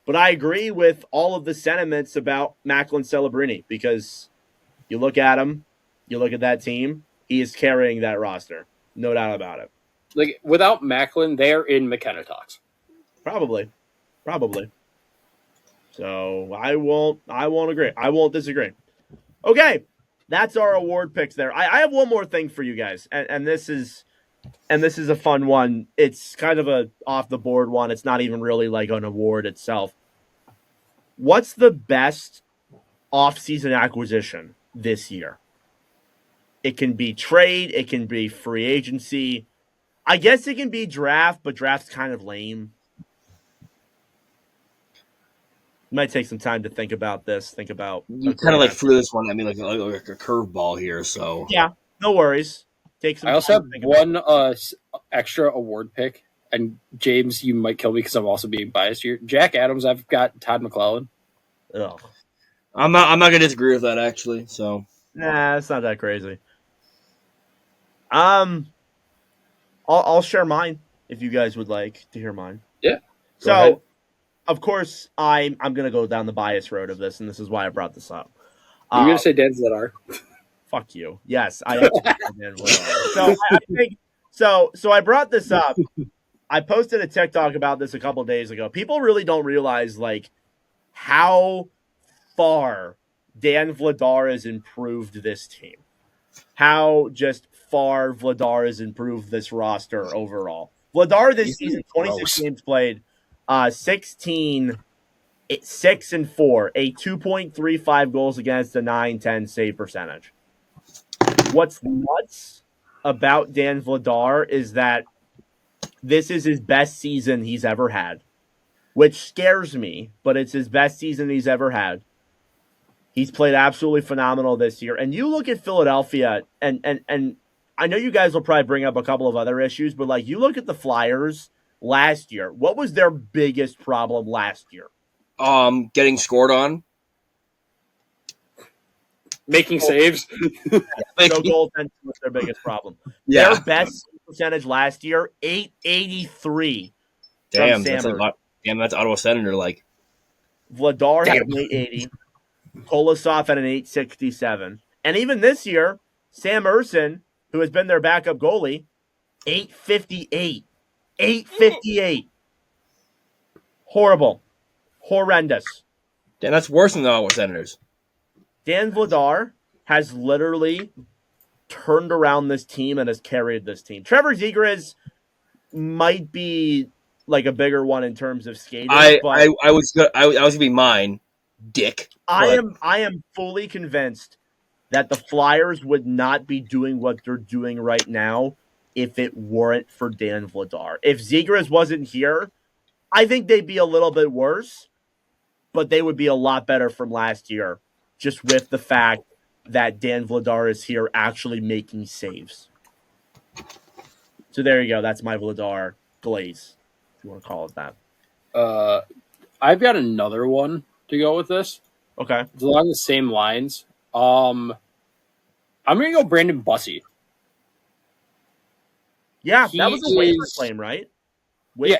But I agree with all of the sentiments about Macklin Celebrini because you look at him, you look at that team, he is carrying that roster. No doubt about it. Like without Macklin, they're in McKenna talks. Probably. So I won't agree. I won't disagree. Okay. That's our award picks there. I have one more thing for you guys, and this is a fun one. It's kind of a off the board one. It's not even really like an award itself. What's the best off-season acquisition this year? It can be trade, it can be free agency. I guess it can be draft, but draft's kind of lame. Might take some time to think about this. You kind of like threw this one at me like a curveball here. So yeah, no worries. Take some. I also have time one extra award pick, and James, you might kill me because I'm also being biased here. Jack Adams, I've got Todd McClellan. Ugh. I'm not gonna disagree with that actually. So Nah, it's not that crazy. I'll share mine if you guys would like to hear mine. Yeah. So, ahead. of course, I'm gonna go down the bias road of this, and this is why I brought this up. You're gonna say Dan Zedar. Fuck you. Yes, I am. So I think so. I brought this up. I posted a TikTok about this a couple days ago. People really don't realize like how far Dan Vladar has improved this team. How just far Vladar has improved this roster overall. Vladar this season, 26 games played, 16, 6-4, a 2.35 goals against, a 910 save percentage. What's nuts about Dan Vladar is that this is his best season he's ever had, which scares me, but it's his best season he's ever had. He's played absolutely phenomenal this year. And you look at Philadelphia, and I know you guys will probably bring up a couple of other issues, but like you look at the Flyers last year. What was their biggest problem last year? Getting scored on. Making saves. No goaltending was their biggest problem. Yeah. Their best percentage last year, 883. Damn, that's a lot. Damn, that's Ottawa Senator like. Vladar had an 880. Kolosov at an 867. And even this year, Sam Urson, who has been their backup goalie, 858. 858. Horrible. Horrendous. Damn, that's worse than the Ottawa Senators. Dan Vladar has literally turned around this team and has carried this team. Trevor Zegras might be like a bigger one in terms of skating. I was gonna be mine, dick. I am fully convinced that the Flyers would not be doing what they're doing right now if it weren't for Dan Vladar. If Zegras wasn't here, I think they'd be a little bit worse, but they would be a lot better from last year, just with the fact that Dan Vladar is here actually making saves. So there you go. That's my Vladar glaze, if you want to call it that. I've got another one to go with this. Okay. It's along the same lines. I'm going to go Brandon Bussey. Yeah, that was a waiver claim, right?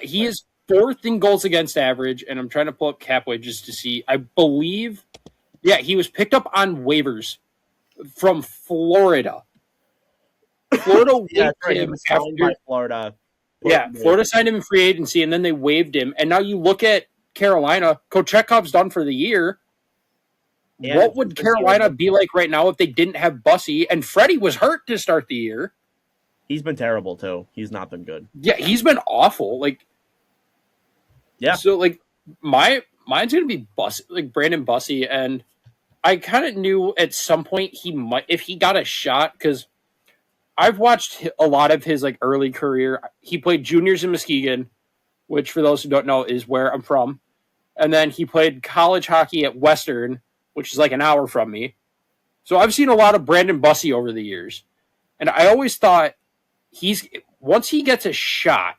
He is fourth in goals against average, and I'm trying to pull up cap wages to see. I believe, he was picked up on waivers from Florida. Florida waived him after Florida. Florida signed him in free agency, and then they waived him. And now you look at Carolina. Kochekov's done for the year. And what would Carolina be like right now if they didn't have Bussey? And Freddie was hurt to start the year. He's been terrible too. He's not been good. Yeah, he's been awful. So mine's gonna be Brandon Bussey, and I kind of knew at some point he might, if he got a shot, because I've watched a lot of his early career. He played juniors in Muskegon, which for those who don't know is where I'm from, and then he played college hockey at Western, which is like an hour from me. So I've seen a lot of Brandon Bussey over the years, and I always thought once he gets a shot,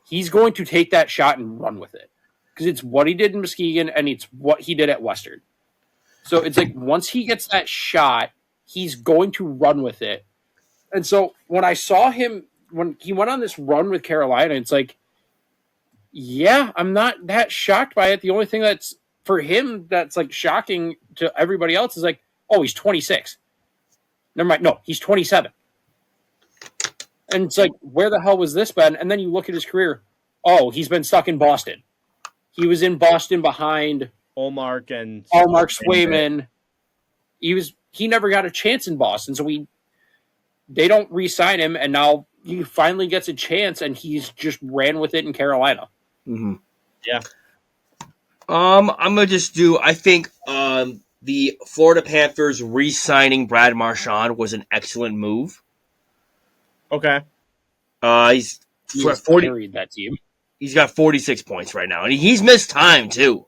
he's going to take that shot and run with it. Because it's what he did in Muskegon, and it's what he did at Western. So it's like, once he gets that shot, he's going to run with it. And so when I saw him, when he went on this run with Carolina, it's like, yeah, I'm not that shocked by it. The only thing that's, for him, that's like shocking to everybody else is like, oh, he's 26. Never mind. No, he's 27. And it's like, where the hell was this been? And then you look at his career. Oh, he's been stuck in Boston. He was in Boston behind Allmark Swayman. He never got a chance in Boston, so they don't re-sign him, and now he finally gets a chance, and he's just ran with it in Carolina. Mm-hmm. Yeah. I'm gonna just do. I think the Florida Panthers re-signing Brad Marchand was an excellent move. Okay. He's carried that team. He's got 46 points right now, and he's missed time too.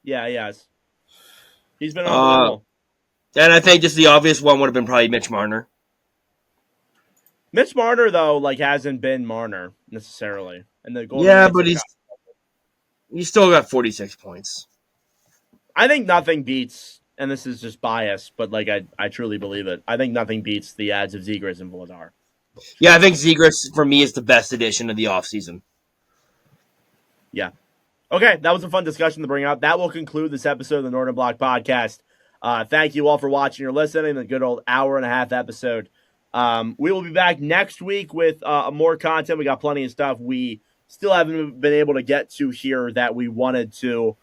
Yeah, he has. He's been on and I think just the obvious one would have been probably Mitch Marner. Mitch Marner, though, hasn't been Marner necessarily. And the but he's still got 46 points. I think nothing beats, and this is just bias, but I truly believe it. I think nothing beats the ads of Zegras and Vladar. Yeah, I think Zegras for me is the best addition of the offseason. Yeah. Okay, that was a fun discussion to bring up. That will conclude this episode of the Northern Block Podcast. Thank you all for watching or listening. The good old hour-and-a-half episode. We will be back next week with more content. We got plenty of stuff we still haven't been able to get to here that we wanted to.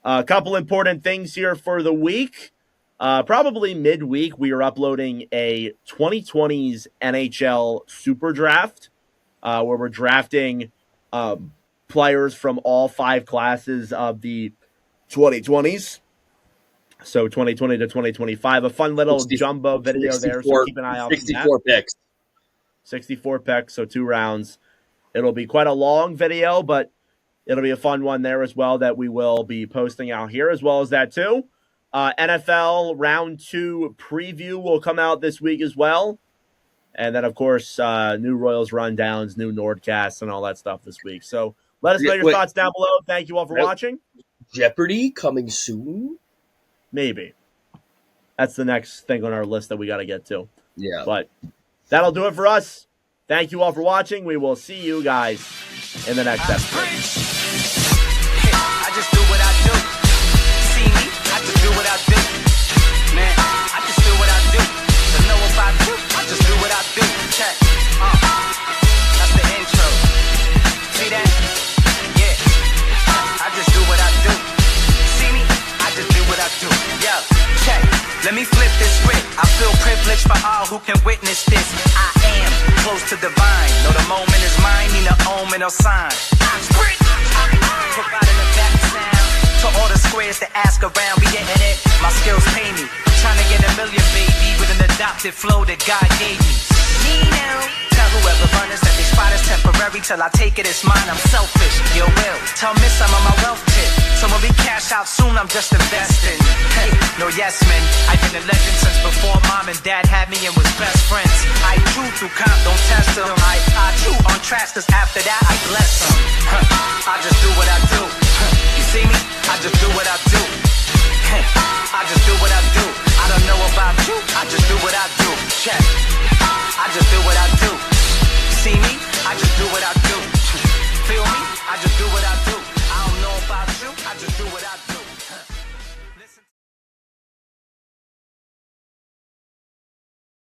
A couple important things here for the week. Probably midweek, we are uploading a 2020s NHL Super Draft where we're drafting players from all 5 classes of the 2020s. So 2020 to 2025. A fun little jumbo video there, so keep an eye out for that. 64 picks. 64 picks, so 2 rounds. It'll be quite a long video, but it'll be a fun one there as well that we will be posting out here, as well as that too. NFL Round 2 preview will come out this week as well. And then, of course, new Royals rundowns, new Nordcasts, and all that stuff this week. So let us know your thoughts down below. Thank you all for watching. Jeopardy coming soon? Maybe. That's the next thing on our list that we got to get to. Yeah. But that'll do it for us. Thank you all for watching. We will see you guys in the next episode. I just do what I do. See me? I just do what I do. Man, I just do what I do. To know about you, I just do what I do. Check. That's the intro. See that? Yeah. I just do what I do. See me? I just do what I do. Yo, check. Let me flip this script. I feel privileged for all who can witness this. I am close to divine. Know the moment is mine, need an omen or sign. Providing a back sound to all the squares that ask around. Be getting it, my skills pay me. Trying to get a million, baby, with an adopted flow that God gave me. Me now. Tell whoever runners that they spot is temporary till I take it, it's mine. I'm selfish. You will tell Miss I'm on my wealth tip. So when we cash out soon, I'm just investing. No yes men, I've been a legend since before mom and dad had me and was best friends. I chew through comp, don't test them. I chew on tracks, cause after that I bless them. I just do what I do. You see me? I just do what I do.